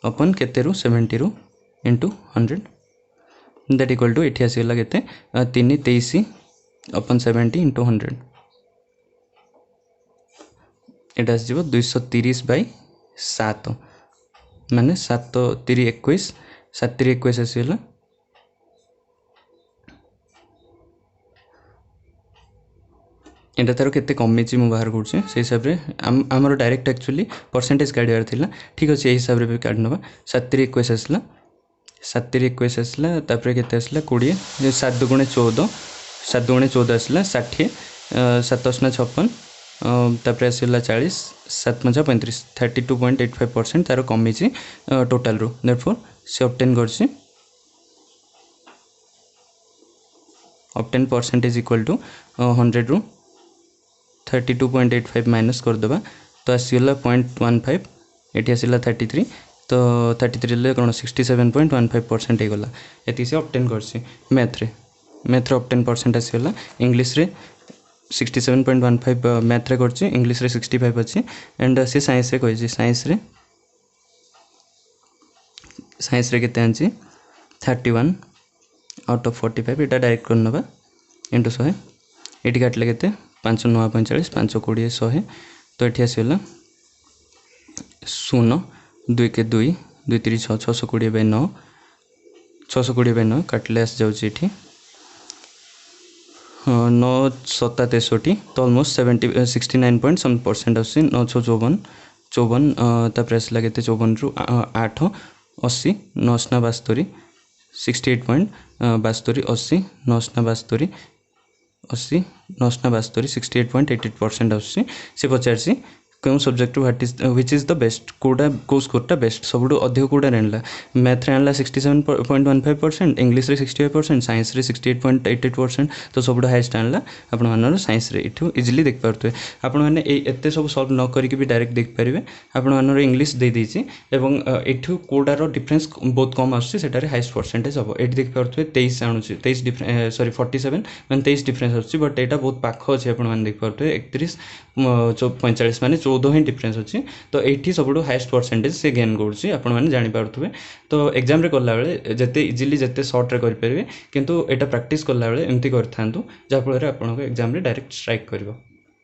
अपन केते रो 70 रो into 100 that equal to एठी आसी गला केते 3 23 अपन 70 into 100 एटा जीवो 230/7 माने 7 3 21 7 3 21 आसी गला एटा तारो केते कमी छि मु बाहर करछि से हिसाब रे हमर डायरेक्ट एक्चुअली परसेंटेज काढियार थिला ठीक अछि ए हिसाब रे भी काढ नबा 7 3 21 आसला 7 3 21 आसला तापर केते आसला 20 7 दुगुणे 14 7 दुगुणे 14 आसला 60 7 56 तापर आसला 40 7 35 32.85% तारो कमी छि टोटल रो देयरफॉर से ऑब्टेन करछि ऑब्टेन परसेंटेज इक्वल टू 100 रो 32.85 माइनस कर देबा तो आसीला 0.15 एठी आसीला 33 तो 33 ले कोन 67.15% हे गला एति से ऑब्टेन करछि मैथ रे ऑब्टेन परसेंट आसीला इंग्लिश रे 67.15 मैथ रे करछि इंग्लिश रे 65 अछि एंड से साइंस रे कहछि साइंस रे केते आंछि 31 out of 45 Etah direct करनबा into 100 eighty काटले केते 5 9 45 5 20 100 तो एठी आसीला 0 2 के 2 2 3 6 620/9 620/9 काटले आस जाउछि एठी 9 7 63 तो ऑलमोस्ट 69% आसी 9 6 54 54 तापर आसला केते 54 रु 8 80 9 72 68.72 80 9 72 80 9 72 68.88% आसी से पचारसी कौन subject which is the best कोडा को स्कोरटा बेस्ट सबुठु अधिक कोडा रेनला मैथ रे आनला 67.15% इंग्लिश रे 65% साइंस रे 68.88% तो सबुठु हाईएस्ट आनला आपण मानर साइंस रे इठु इजीली देख पारतु आपण माने एते सब सॉल्व न करिक भी डायरेक्ट देख परिबे आपण मानर इंग्लिश दे देछि एवं इठु कोडा रो डिफरेंस बहुत कम आसी सेटारे हाईएस्ट परसेंटेज हबो एठी देख पारतु 23 आनुछि 23 डिफरेंस सॉरी 47 माने 23 डिफरेंस आछि बट एटा बहुत पाखो अछि आपण माने देख पारतु 31 45 माने 14 ही डिफरेंस अछि तो एठी सबुठु हाईएस्ट परसेंटेज से गेन करछि आपण माने जानि पारथुबे तो एग्जाम रे करला बेले जते इजीली जते शॉर्ट रे करि परिबे किंतु एटा प्रैक्टिस करला बेले एम्ति करथांतु जा फल रे आपण को एग्जाम रे डायरेक्ट स्ट्राइक करबो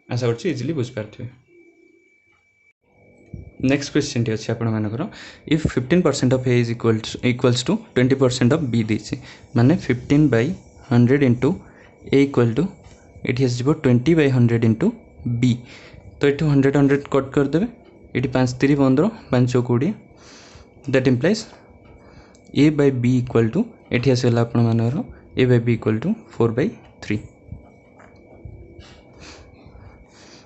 आशा करछि इजीली बुझ पारथुबे नेक्स्ट क्वेश्चन टी अछि आपण मानकर if 15% of a is equals to 20% of b दिछि माने 15/100 into a equal to एठी आसी 20/100 into b तो ये 100 100 कट करदे ये 5 3 15 5 20 that implies a by b equal to ये आसगला आपर a by b equal to 4/3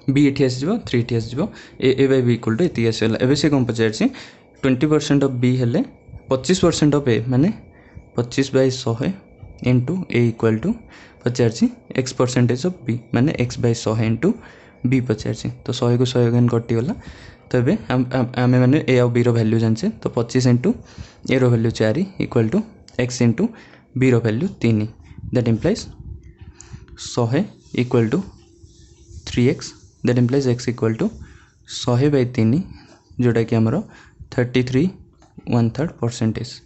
b ये आसो 3 ये आसो a by b equal to ये आसगला एवं से कौन पचार 20% ऑफ बी हेले 25% ऑफ ए माने 25/100 इंटू ए इक्वल टू पचार एक्स परसेंटेज ऑफ बी माने x/100 इंटू बी पचार तो 100 को 100 अगेन कटिगला तो ये आम मैंने ए आ बी वैल्यू जाने तो 25 into A value 4 equal to x into B value 3 that implies 100 equal to 3x that implies x equal to 100/3 जोटा कि आमर 33 1/3%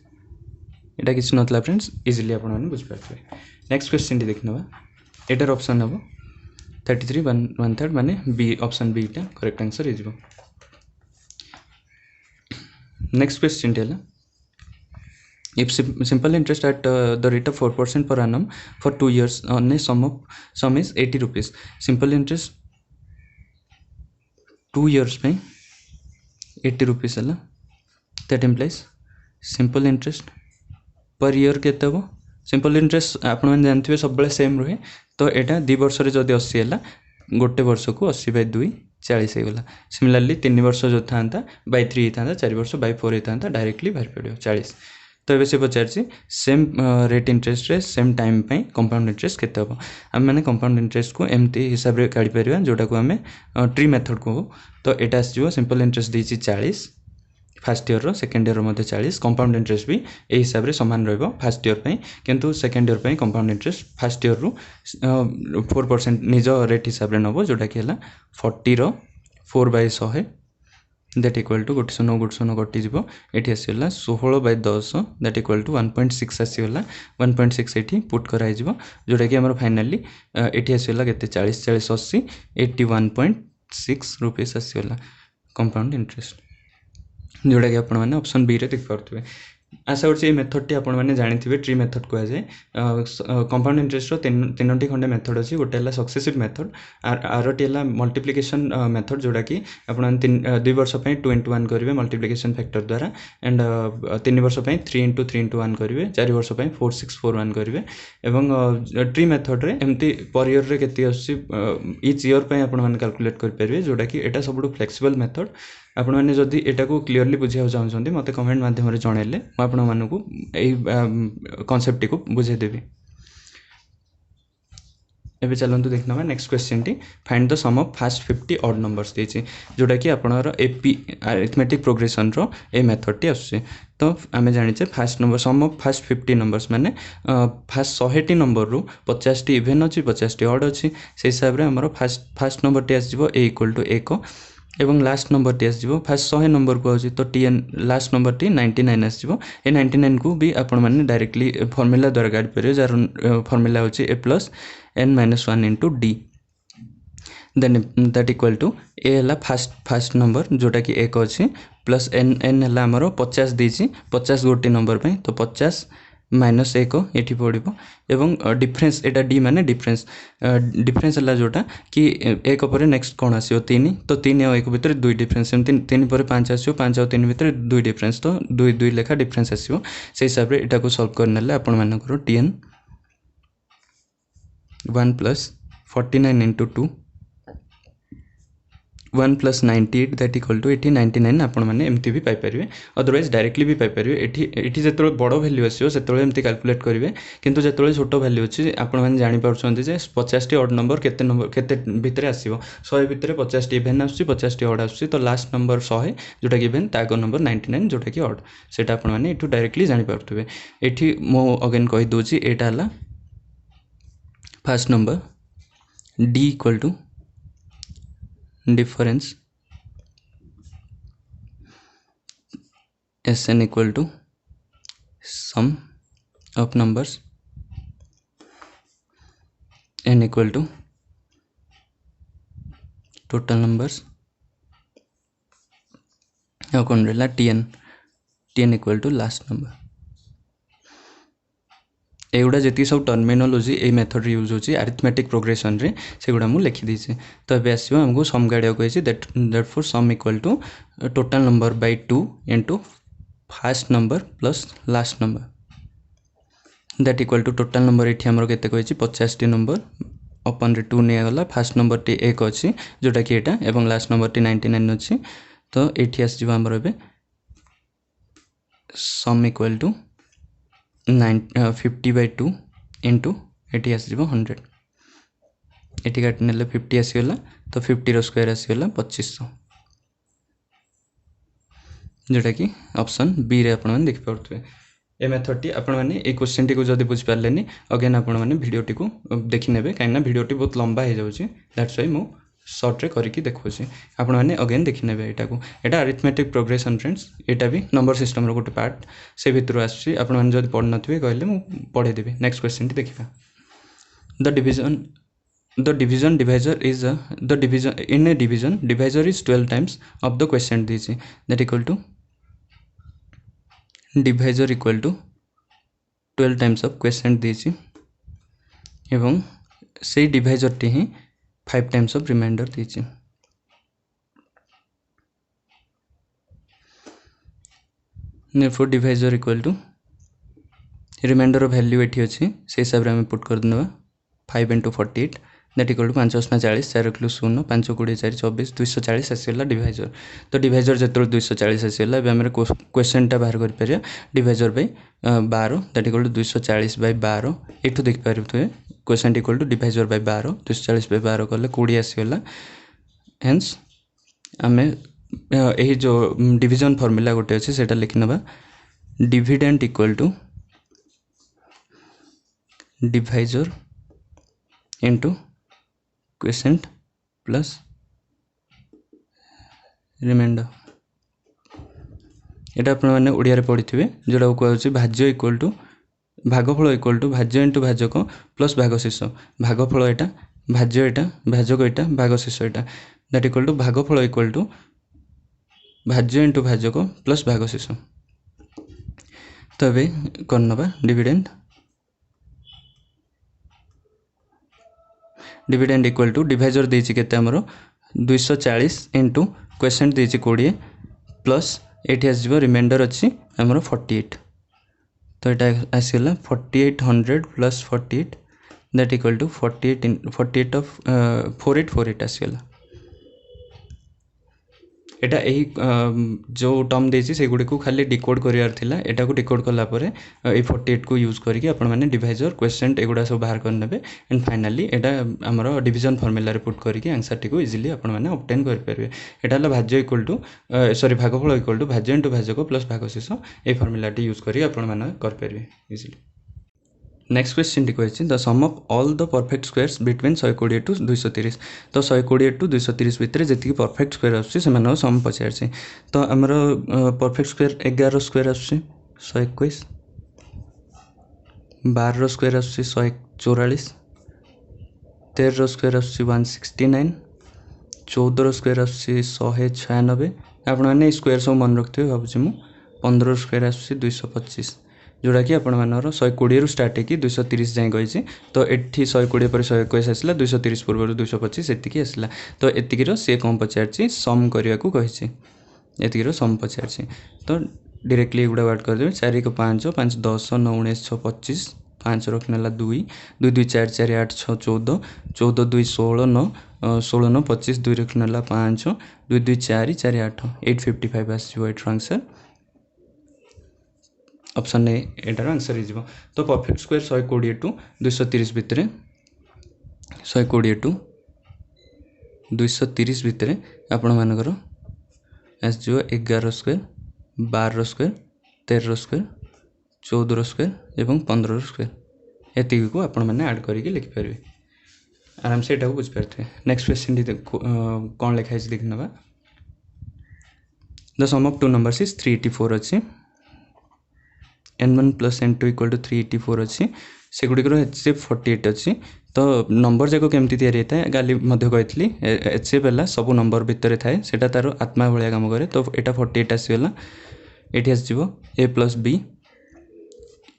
यहाँ किसी नाला फ्रेंड्स इजिली आप बुझीपारे। नेक्स्ट क्वेश्चन देख ना एटार ऑप्शन हम 33 1/3 माने बी ऑप्शन बी टा करेक्ट आंसर हो। नेक्स्ट क्वेश्चन है if simple interest at the rate of 4% per annum for 2 years on a sum is 80 rupees simple interest 2 years में 80 rupees है that implies simple interest per year के simple interest आप जानते हैं सब same रुहे तो यहाँ 2 वर्ष जदि 80 है गोटे वर्ष को 80/2 40 होगा सिमिलरली 3 वर्ष जो था बाय 3 होता 4 वर्ष बाय 4 होता डायरेक्टली बाहर पड़ो 40 तो ये से पचार सेम रेट इंटरेस्ट रे सेम टाइम पे कंपाउंड इंटरेस्ट केते हम आम मैंने कंपाउंड इंटरेस्ट को एमती हिसाब से काढ़ी पार जोटा को आम ट्री मेथड को तो यहाँ आसो सिंपल इंटरेस्ट देती 40 फास्ट ईयर सेकेंड ईयर मध्य 40 कंपाउंड इंटरेस्ट भी यही हिसाब से सामान रहा फास्ट ईयर पर किंतु सेकेंड ईयर पर कंपाउंड इंटरेस्ट फास्ट ईयर रु 4% निज रेट हिसाब से नब जोटा कि 40 4/100 दैट इक्वल टू 100 कटिज ये आसगला 16/10 दैट इक्वल टू 1.6 आसगला 1.6 ये पुट कराई जोटा कि आम फाइनाली ये आसगला के 40 40 80 81.6 रुपीस आसगला कंपाउंड इंटरेस्ट जोटा कि आपण मैंने ऑप्शन बी रे देख पारे। आशा कर मेथड टी आपण मैंने जानी ट्री मेथड कह जाए कंपाउंड इंटरेस्ट तीन खंडे मेथड अच्छी गोटे है सक्सेसिव मेथड आरटी है मल्टीप्लिकेशन मेथड जोटा कि आप 2 वर्ष 2 into 1 करेंगे मल्टीप्लिकेशन फैक्टर द्वारा एंड 3 वर्ष 3 into 3 into 1 करेंगे 4 वर्ष 4 6 4 1 करेंगे एवं ट्री मेथड रे एमती पर ईयर रे केते इच ईयर पे आपण मैंने कैलकुलेट कर पारे जोटा कि एटा सबुठ फ्लेक्सिबल मेथड आपण मैंने जदि एटा को क्लीयरली बुझा चाहते मत कमेंट माध्यम जनइले आपण मानकु कॉन्सेप्ट को बुझेदेवी। एबे चलतु देखना नेक्स्ट क्वेश्चन टी find the sum of first 50 odd numbers देछि जोटा कि आपनर एपी अरिथमेटिक प्रोग्रेशन रो ए मेथड टी आछे तो आमे जानिचे first number sum of first 50 numbers माने फास्ट 100 टी नंबर रू 50 टी इवन अछि 50 टी ऑड अछि से हिसाब रे हमर फास्ट नंबर टी आसीबो a इक्वल टू 1 एवं लास्ट नंबर टी आसो फास्ट 100 नंबर को आसी तो टी लास्ट नंबर टी 99 आसो ए 99 को भी आपण मैंने डायरेक्टली फॉर्मूला द्वारा गाड़ी पारे जार फॉर्मूला होची a plus n - 1 into d then that equal to a है फास्ट नंबर जोटा कि 1 अच्छी प्लस n है आमर 50 देती 50 गोटे नंबर पे तो 50 माइनस 1 ये पड़ो एवं डिफरेंस एटा डी माने डिफरेंस है जोटा कि 1 पर नेक्स्ट कौन आसो 3 तो 3 और 1 भितर 2 डिफरेंस 3 पर 5 आसो 5 और 3 भितर 2 डिफरेंस तो 2 2 लेखा डिफरेंस आसो से हिसाब से एटा को सॉल्व करने आपण मानकर tn 1 plus 49 into 2 1 plus 98 that equal to 99 आपण मैंने एमती भी पाइपर अदरवाइज डायरेक्टली भी पाइपर ये जो बड़ भैल्यू आसो से एमती कैलकुलेट करेंगे किंतु जो छोट भैल्यू अच्छी आपण मैंने जापर 50 टी ऑड नंबर केते भितर आसो 100 भितर 50 टी इवेन आस 50 टी ऑड आस तो लास्ट नंबर 100 जोटा कि इवेन ताक नंबर 99 जोटा कि ऑड से आपण मैंने ये डायरेक्टली जापर ये मो अगेन कहीदे यहाँ है first number D equal to difference Sn equal to sum of numbers n equal to total numbers now कौन रहा tn equal to last number एगुड़ा जी सब टर्मिनोलॉजी ए मेथड यूज होची अरिथमेटिक प्रोग्रेशन रे सेगुड़ा मु लिखि दीचे। तो एबे आसीबो हमको सम गाड़िया कहछि therefore sum equal to total number by 2 into first number plus last number that equal to total number एठी हमरो केते कहछि 50 टी नंबर अपन रे 2 ने गला फर्स्ट नंबर टी 1 अछि जोटा कि एटा एवं लास्ट नंबर टी 99 अछि। तो एठी आसी जिवो हमरो एबे सम इक्वल टू 50/2 इंटू एटी आस 100 एटी काट नेले 50 आसीगला। तो 50 रो स्क्वायर आसीगला 2500 जोटा कि ऑप्शन बी रे आपण देख पारथुए। ए मेथड टी आपण माने ए क्वेश्चन टी को जदी बुझ पारलेनी अगेन आपण माने वीडियो टी को देखि नेबे काइना वीडियो टी बहुत लंबा हे जाउची दैट्स व्हाई मु शॉर्ट रे करिकि देखौची आपण माने अगेन देखि नेबे। एटा को एटा अरिथमेटिक प्रोग्रेशन फ्रेंड्स एटा भी नंबर सिस्टम रो गोटे पार्ट से भितर आसी आपण माने जदी पढ नथिबे कहले मु पढे देबी। नेक्स्ट क्वेश्चन टी देखिबा the division divisor is the division in a division divisor is 12 times of the quotient दीची that equal to divisor equal to 12 times of quotient दीची एवं से divisor T he 5 times of remainder दीची। therefore divisor equal to remainder value एठी अछि से हिसाब रे हम put कर दनवा 5 into 48 that equal टू 5 × 40 4 × 0 5 × 20 4 24 240 आसीला डिवाइजर। तो डिवाइजर जेतरो 240 आसीला बे हमरे क्वेश्चन टा बाहर कर परिया divisor by 12 that equal to 240 by 12 एठो देख पारथुए question equal to divisor by 12 240 by 12 करले 20 आसीला। हेंस हमें एही जो डिवीजन फार्मूला गोटे अछि सेटा लिखनबा dividend equal to divisor into question plus reminder. एटा आपण माने ओडिया रे पढिथिबे जोडा को कहउछि भाज्य इक्वल टू भागफल इक्वल टू भाज्य इनटू भाजक प्लस भागशेष। भागफल एटा भाज्य एटा भाजक एटा भागशेष एटा दैट इक्वल टू भागफल इक्वल टू भाज्य इनटू भाजक प्लस भागशेष। तबे करनबा dividend dividend equal to divisor देछि केते हमरो 240 इनटू क्वेश्चन देछि 20 प्लस एठी आसीबो रिमाइंडर अछि हमरो 48। तो एटा आसीला 4800 plus 48 that equal to 48 of 4848 आसीला। एटा एही जो टर्म देछि से गुडी को खाली डिकोड करियार थिला एटा को डिकोड करला परे ए 48 को यूज करिके आपण माने डिवाइजर क्वेश्चन एगुडा सब बाहर कर नेबे एंड फाइनली एटा हमरो डिवीजन फार्मूला रे पुट करिके आंसर टी को इजीली आपण माने ऑब्टेन कर परबे। एटा हला भाज्य इक्वल टू सॉरी भागफल इक्वल टू भाज्य इनटू भाजक प्लस भागशेष ए फार्मूला टी यूज करी आपण माने कर परबे इजीली। नेक्स्ट क्वेश्चन टी कहछि the sum of all the perfect squares between 120 to 230। तो 120 टू 230 भितर जेतिक परफेक्ट स्क्वायर आछि से मानो सम पचारछि। तो हमरो परफेक्ट स्क्वायर 11 स्क्वायर आछि 121 12 रो स्क्वायर आछि 144 13 रो स्क्वायर आछि 169 14 रो स्क्वायर आछि 196 आपण माने स्क्वायर सब मन रखथिबे भाबुछि मु 15 रो स्क्वायर आछि 225 जोड़ा कि आपण मानर 120 रु स्टार्ट हेकि 230 जाय गइछि। तो एठी 120 पर 121 आसला 230 पूर्व 225 एतिकी आसला। तो एतिकी रो से कम पचारछि सम करिया को कहिछि एतिकी रो सम पचारछि। तो डायरेक्टली एगुडा वर्ड कर देबे 4 को 5 5 10 9 19 6 25 5 रखनेला 2 2 2 4 4 8 6 14 14 2 16 9 16 9 25 2 रखनेला 5 2 2 4 4 8 855 आसीबो एट आंसर ऑप्शन ने एटार आंसर हिजबो। तो परफेक्ट स्क्वायर 120 टू 230 भितरे 120 टू 230 भितरे आपण मानकर एस जो 11 स्क्वायर 12 स्क्वायर 13 स्क्वायर 14 स्क्वायर एवं 15 स्क्वायर एतिक को आपण माने ऐड करिके लिखि परबे आराम से एटा को बुझ परथे। नेक्स्ट क्वेश्चन कोन लिखा है देखनबा the sum of two numbers is 384 अछि n1 plus n2 equal to 384 अच्छी से गुडी करो HCF 48 अच्छी। तो नंबर जाको केमती तयारी होता है गाली मध्य कहली HCF वाला सब नंबर भितर थाए सेटा तार आत्मा भाया काम करे। तो एटा 48 आसीगला एठी आसीबो a plus b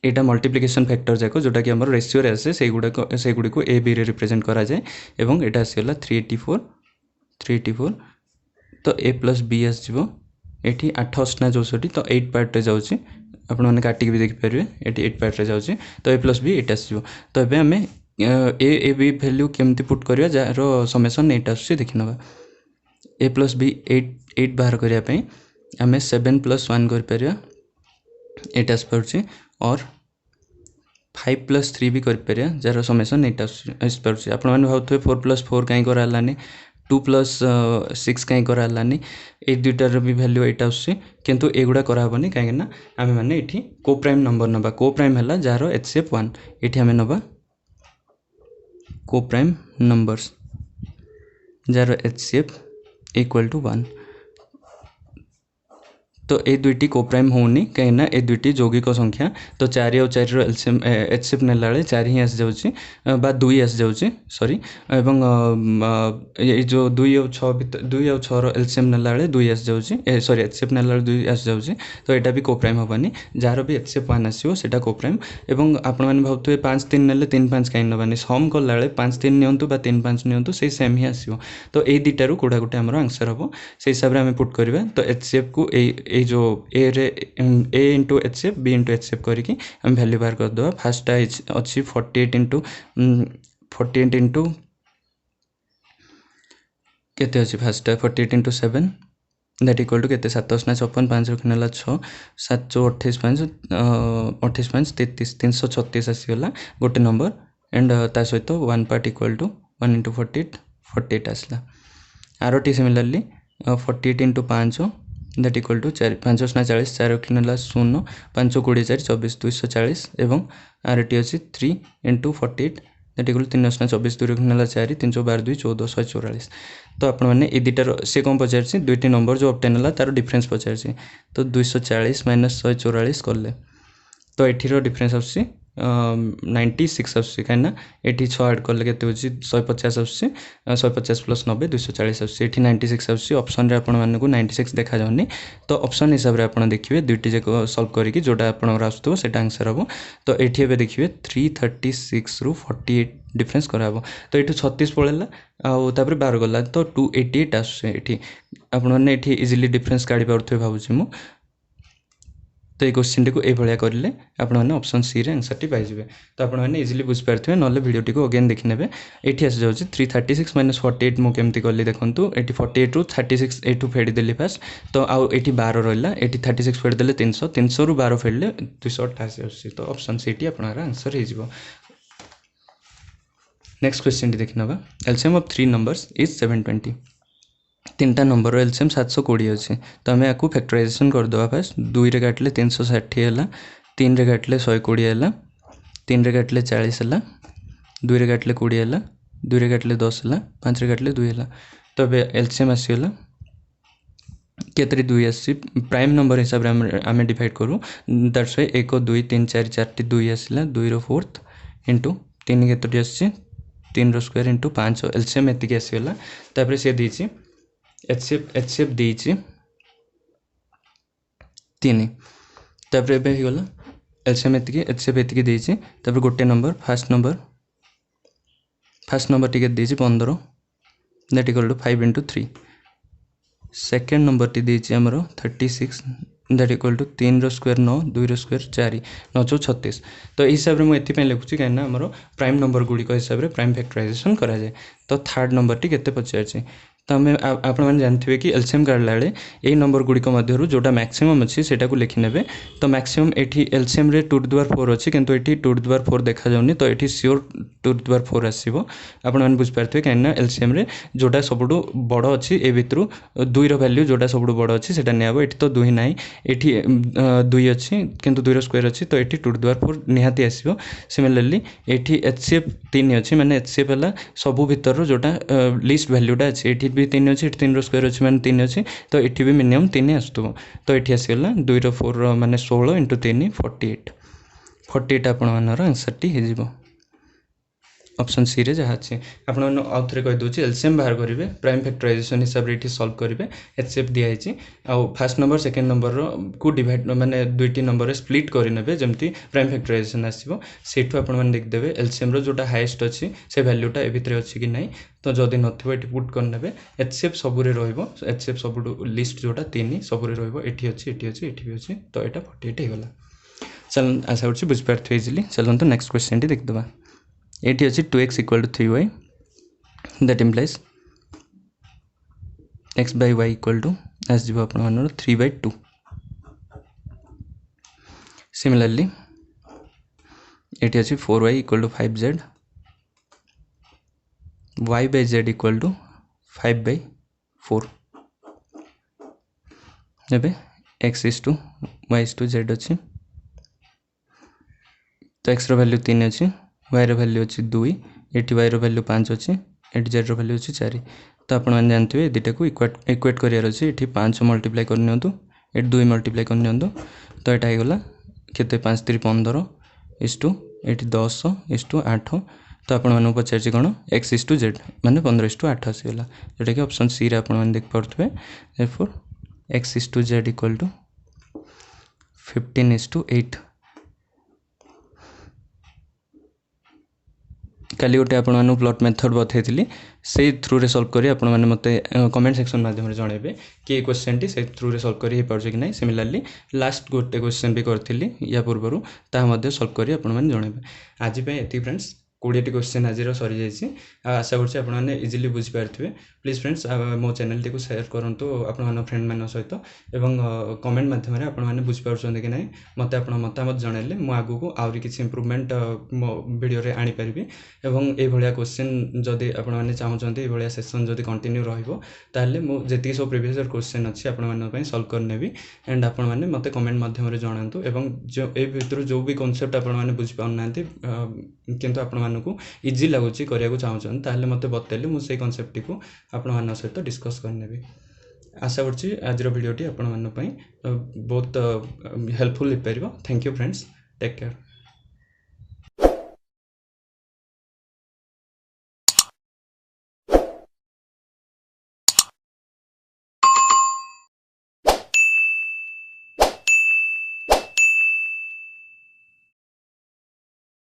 Etah multiplication factor जाको जोटा कि हमर रेशियो रे आसे से गुडी को ए बी रे रिप्रेजेंट करा जाए एवं एटा आसीला 384 तो ए प्लस बी आस जीवो एठी 8 8 64 तो 8 पार्ट रे जाउची आपण माने काटी भी देख परिवे एठी 8 पार्ट रे जाउची तो ए प्लस बी एटा आसीबो तो एबे हमें ए बी वैल्यू केमती पुट करिया जार समेशन एटा आसी देखिनबा ए प्लस बी 8 बाहर करिया पई हमें 7 + 1 कर परिया एटा आस परची और 5 + 3 भी कर परिया जार समेशन एटा आस परची आपण माने भाउथवे 4 + 4 काई करालानी 2 + 6 काई करालानी ए दुटार भी वैल्यू एटा आसी किंतु एगुडा करा हबनी काहे ना आमे माने एठी को प्राइम नंबर नबा को प्राइम हला जार एचसीएफ 1 एठी हमें नबा को प्राइम नंबर्स जार एचसीएफ = 1 तो ए दुईटी को प्राइम होनी कहीं ना ए दुईटी यौगिक संख्या तो 4 और 4 रो एलसीएम एचसीएफ नेला बेले 4 ही आस जाउची बा 2 आस जाउची सॉरी एवं ये जो 2 और 6 भीतर 2 और 6 रो एलसीएम नेला बेले 2 आस जाउची सॉरी एचसीएफ नेला बेले 2 आस जाउची तो एटा भी को प्राइम होबानी जार भी एचसीएफ 1 आसीओ सेटा को प्राइम एवं आपण माने भाउतवे 5 3 नेले 3 5 काई नबानी सम कला बेले 5 3 नियंतु बा 3 5 नियंतु से सेम ही आसीओ तो ए दिटारु कोडा गोटे हमर आंसर हबो से हिसाब रे हम पुट करबा तो एचसीएफ को ए जो ए रे a into HCF b into HCF करके हम वैल्यू बाहर कर दवा फर्स्ट अच्छी 48 इंटू केते अछि first 48 into 7 that equal to केते 7 9 54 5 रखनेला 6 7 28 5 28 5 33 336 आसीगला गोटे नंबर एंड ता सहित 1 पार्ट इक्वल टू 1 इंटू 48 आसला आरोटी similarly 48 into 5 that equal to 4 5 40 4 रखनेला 0 5 20 4 24 240 एवं आरटी अछि 3 इंटू 48 दैट इक्वल 3 24 2 रखनेला 4 3 12 2 14 144 तो आपण माने ए दिटार से कोन पचारछि दुईटी नंबर जो ऑब्टेन हला तार डिफरेंस पचारछि तो 240 माइनस 144 करले तो एठी रो डिफरेंस आछि 96 आछि काना एठी 6 ऐड करले केते होछि 150 आछि 150 + 90 240 आछि एठी 96 आछि ऑप्शन रे आपण माने को 96 देखा जाउनी तो ऑप्शन हिसाब रे आपण देखिबे दुईटी जे सॉल्व करिकि जोटा आपण रास्तो सेटा आंसर हबो तो एठी एबे देखिबे 336 रु 48 डिफरेंस कराबो तो एठी 36 पळेला आ तापर 12 गला तो 288 आछि एठी आपण माने एठी इजीली डिफरेंस काढी पारथै भाबुछि मु तो ये क्वेश्चन टी को ए भलिया करले आपण माने ऑप्शन सी रे आंसर टी पाइ जिवे तो आपण माने इजीली बुझ पारथि नले वीडियो टी को अगेन देखि नेबे एठी आस जाउछि 336 - 48 मु केमति करली देखंतु एठी 48 रु 36 एठू फेडी देली फास्ट तो आ एठी 12 रहला एठी 36 फेडी देले 300 300 रु 12 फेडले 288 आछि तो ऑप्शन सी टी आपनरा आंसर हे जिवो नेक्स्ट क्वेश्चन टी देखि नबा एलसीएम ऑफ 3 नंबर्स इज 720 तीनटा नंबर एलसीएम 720 अछि तो हमें याकू फैक्टराइजेशन कर दवा फास्ट 2 रे काटले 360 हला 3 रे काटले 120 हला 3 रे काटले 40 हला 2 रे काटले 20 हला 2 रे काटले 10 हला 5 रे काटले 2 हला तो बे एलसीएम आसी हला केतरी 2 आसी प्राइम नंबर हिसाब रे हमें डिवाइड करू दैट्स व्हाई 1 2 3 4 4 टी 2 आसीला 2 रो 4th इनटू 3 केतरी आसी 3 रो स्क्वायर इनटू 5 एलसीएम एतिके आसी हला तापर से दीची एचसीएफ दीची 3 तापर एबे ही गला एलसीएम एचसीएफ एतिके दीची तापर गोटे नंबर फर्स्ट नंबर टिके दीची 15 दैट इक्वल टू 5 * 3 सेकंड नंबर टी दीची हमरो 36 दैट इक्वल टू 3 रो स्क्वायर 9 2 रो स्क्वायर 4 9 * 36 तो ए हिसाब रे मु एथि पे लिखुची काना हमरो प्राइम नंबर गुडी को हिसाब रे प्राइम फैक्टराइजेशन करा जाय तो थर्ड नंबर टी केते पचारची तो हमें आपण माने जानथिबे कि एलसीएम काढला बेले ए नंबर गुडी को मध्यरु जोटा मैक्सिमम अछि सेटा को लिखि नेबे तो मैक्सिमम एठी एलसीएम रे 2^4 अछि किंतु एठी 2^4 देखा जाउनी तो एठी श्योर 2^4 आसीबो आपण माने बुझ पारथिबे काना एलसीएम रे जोटा सबडु बडो अछि ए भितरु 2 रो वैल्यू जोटा सबडु बडो अछि सेटा नेबो एठी तो 2 नाही एठी 2 अछि किंतु 2 रो स्क्वायर अछि तो एठी 2^4 निहाती आसीबो सिमिलरली एठी एचसीएफ 3 अछि माने एचसीएफ हला सबु भितर रो जोटा लिस्ट वैल्यूटा अछि एठी भी 3 अछि 3 रो स्क्वायर अछि माने 3 अछि तो एठी भी मिनिमम 3 आस्तबो तो एठी आसीगला 2 रो 4 रो माने 16 * 3 48 48 आपण मानर आंसर टी हे जिवो ऑप्शन सी रे जहाँ अच्छे आपण आउ थे कहीदे एलसीएम बाहर करेंगे प्राइम फैक्टराइजेशन हिसाब से ये सॉल्व करेंगे एचसीएफ दिखाई आउ फर्स्ट नंबर सेकेंड नंबर को डिवाइड माने दुईटी नंबर स्प्लिट करने जमती प्राइम फैक्टराइजेशन आसो सेठू आपण देखिदेवे एलसीएम जोटा हाएस्ट अच्छी से भैल्यूटा ए भितर अच्छी कि नहीं तो जदि नथिबो एटी पुट करने एचसीएफ सबुरे रहिबो एचसीएफ सबुठु लिस्ट जोटा 3 सबुरे रहिबो एटी अच्छी एटी अच्छी एटी भी अच्छी तो यहाँ 48 होगा। चल आशा करुँच बुझिपारे इजिली चलते नेक्स्ट क्वेश्चन टी देखिदेवा ये अच्छी 2x equal to 3y that implies x by y equal to आसो आप 3/2। सिमिलरली ये अच्छी 4y equal to 5z y by z equal to 5/4 एबे x is to y is to z अच्छी तो x रो वैल्यू 3 अच्छी y रो value अच्छी 2 eighty y रो value 5 अच्छी एटी z रो वैल्यू अच्छी 4 तो आपण मैंने जानते हैं दुटा को इक्वेट करार अच्छे ये 5 मल्टीप्लाई करनी ये 2 मल्टीप्लाई करनी तो यहाँ होगा केते 5 3 15 इस टू ये 10 इस टू 8 तो आपण मैंने पचार कौन x इस टू जेड माने 15:8 आसीगला जोटा कि ऑप्शन सी रे आपण मैंने देख पारे देयरफॉर x इस टू जेड इक्वल टू 15:8। काली गोटे आपण प्लॉट मेथड बतई से थ्रू रे सॉल्व करी आपण मते कमेंट सेक्शन माध्यम जनइबे कि क्वेश्चन टी से थ्रू रे सॉल्व करी पारछे कि नहीं। सिमिलरली लास्ट गोटे क्वेश्चन भी करथिली या पूर्वरु ता मध्ये सॉल्व करी आपण माने जनइबे। आज पे एती फ्रेंड्स 20टी क्वेश्चन आज सरी जाइए आशा करछे आपण माने इजीली बुझी पारथिबे। प्लीज फ्रेंड्स मो चैनल टी को शेयर करंतु आपण माने फ्रेंड मान सहित एवं कमेंट माध्यम रे आपण माने बुझी पारछन कि नहीं मते आपण मतामत जणाइले मो आगु को आउरी किछि इंप्रूवमेंट मो वीडियो रे आनी परिबी एवं ए भलिया क्वेश्चन जदि आपण माने चाहउछन्ते ए भलिया सेशन जदि कंटिन्यू रहइबो ताले मो जेति सब प्रीवियस क्वेश्चन अछि आपण माने पई सॉल्व करनेबी एंड आपण माने मते कमेंट माध्यम रे जणांतु एवं जो ए भितर जो भी कांसेप्ट आपण माने बुझी पाउनांती किंतु आपण को इजी लगुच करिया चाहूँ ताहले मते बतैले मु से कॉन्सेप्ट को आपण मान सहित डिस्कस करनेबी। आशा करछि आज वीडियोटी आपण मान बहुत हेल्पफुल हो पारिबो। Thank you friends, take care.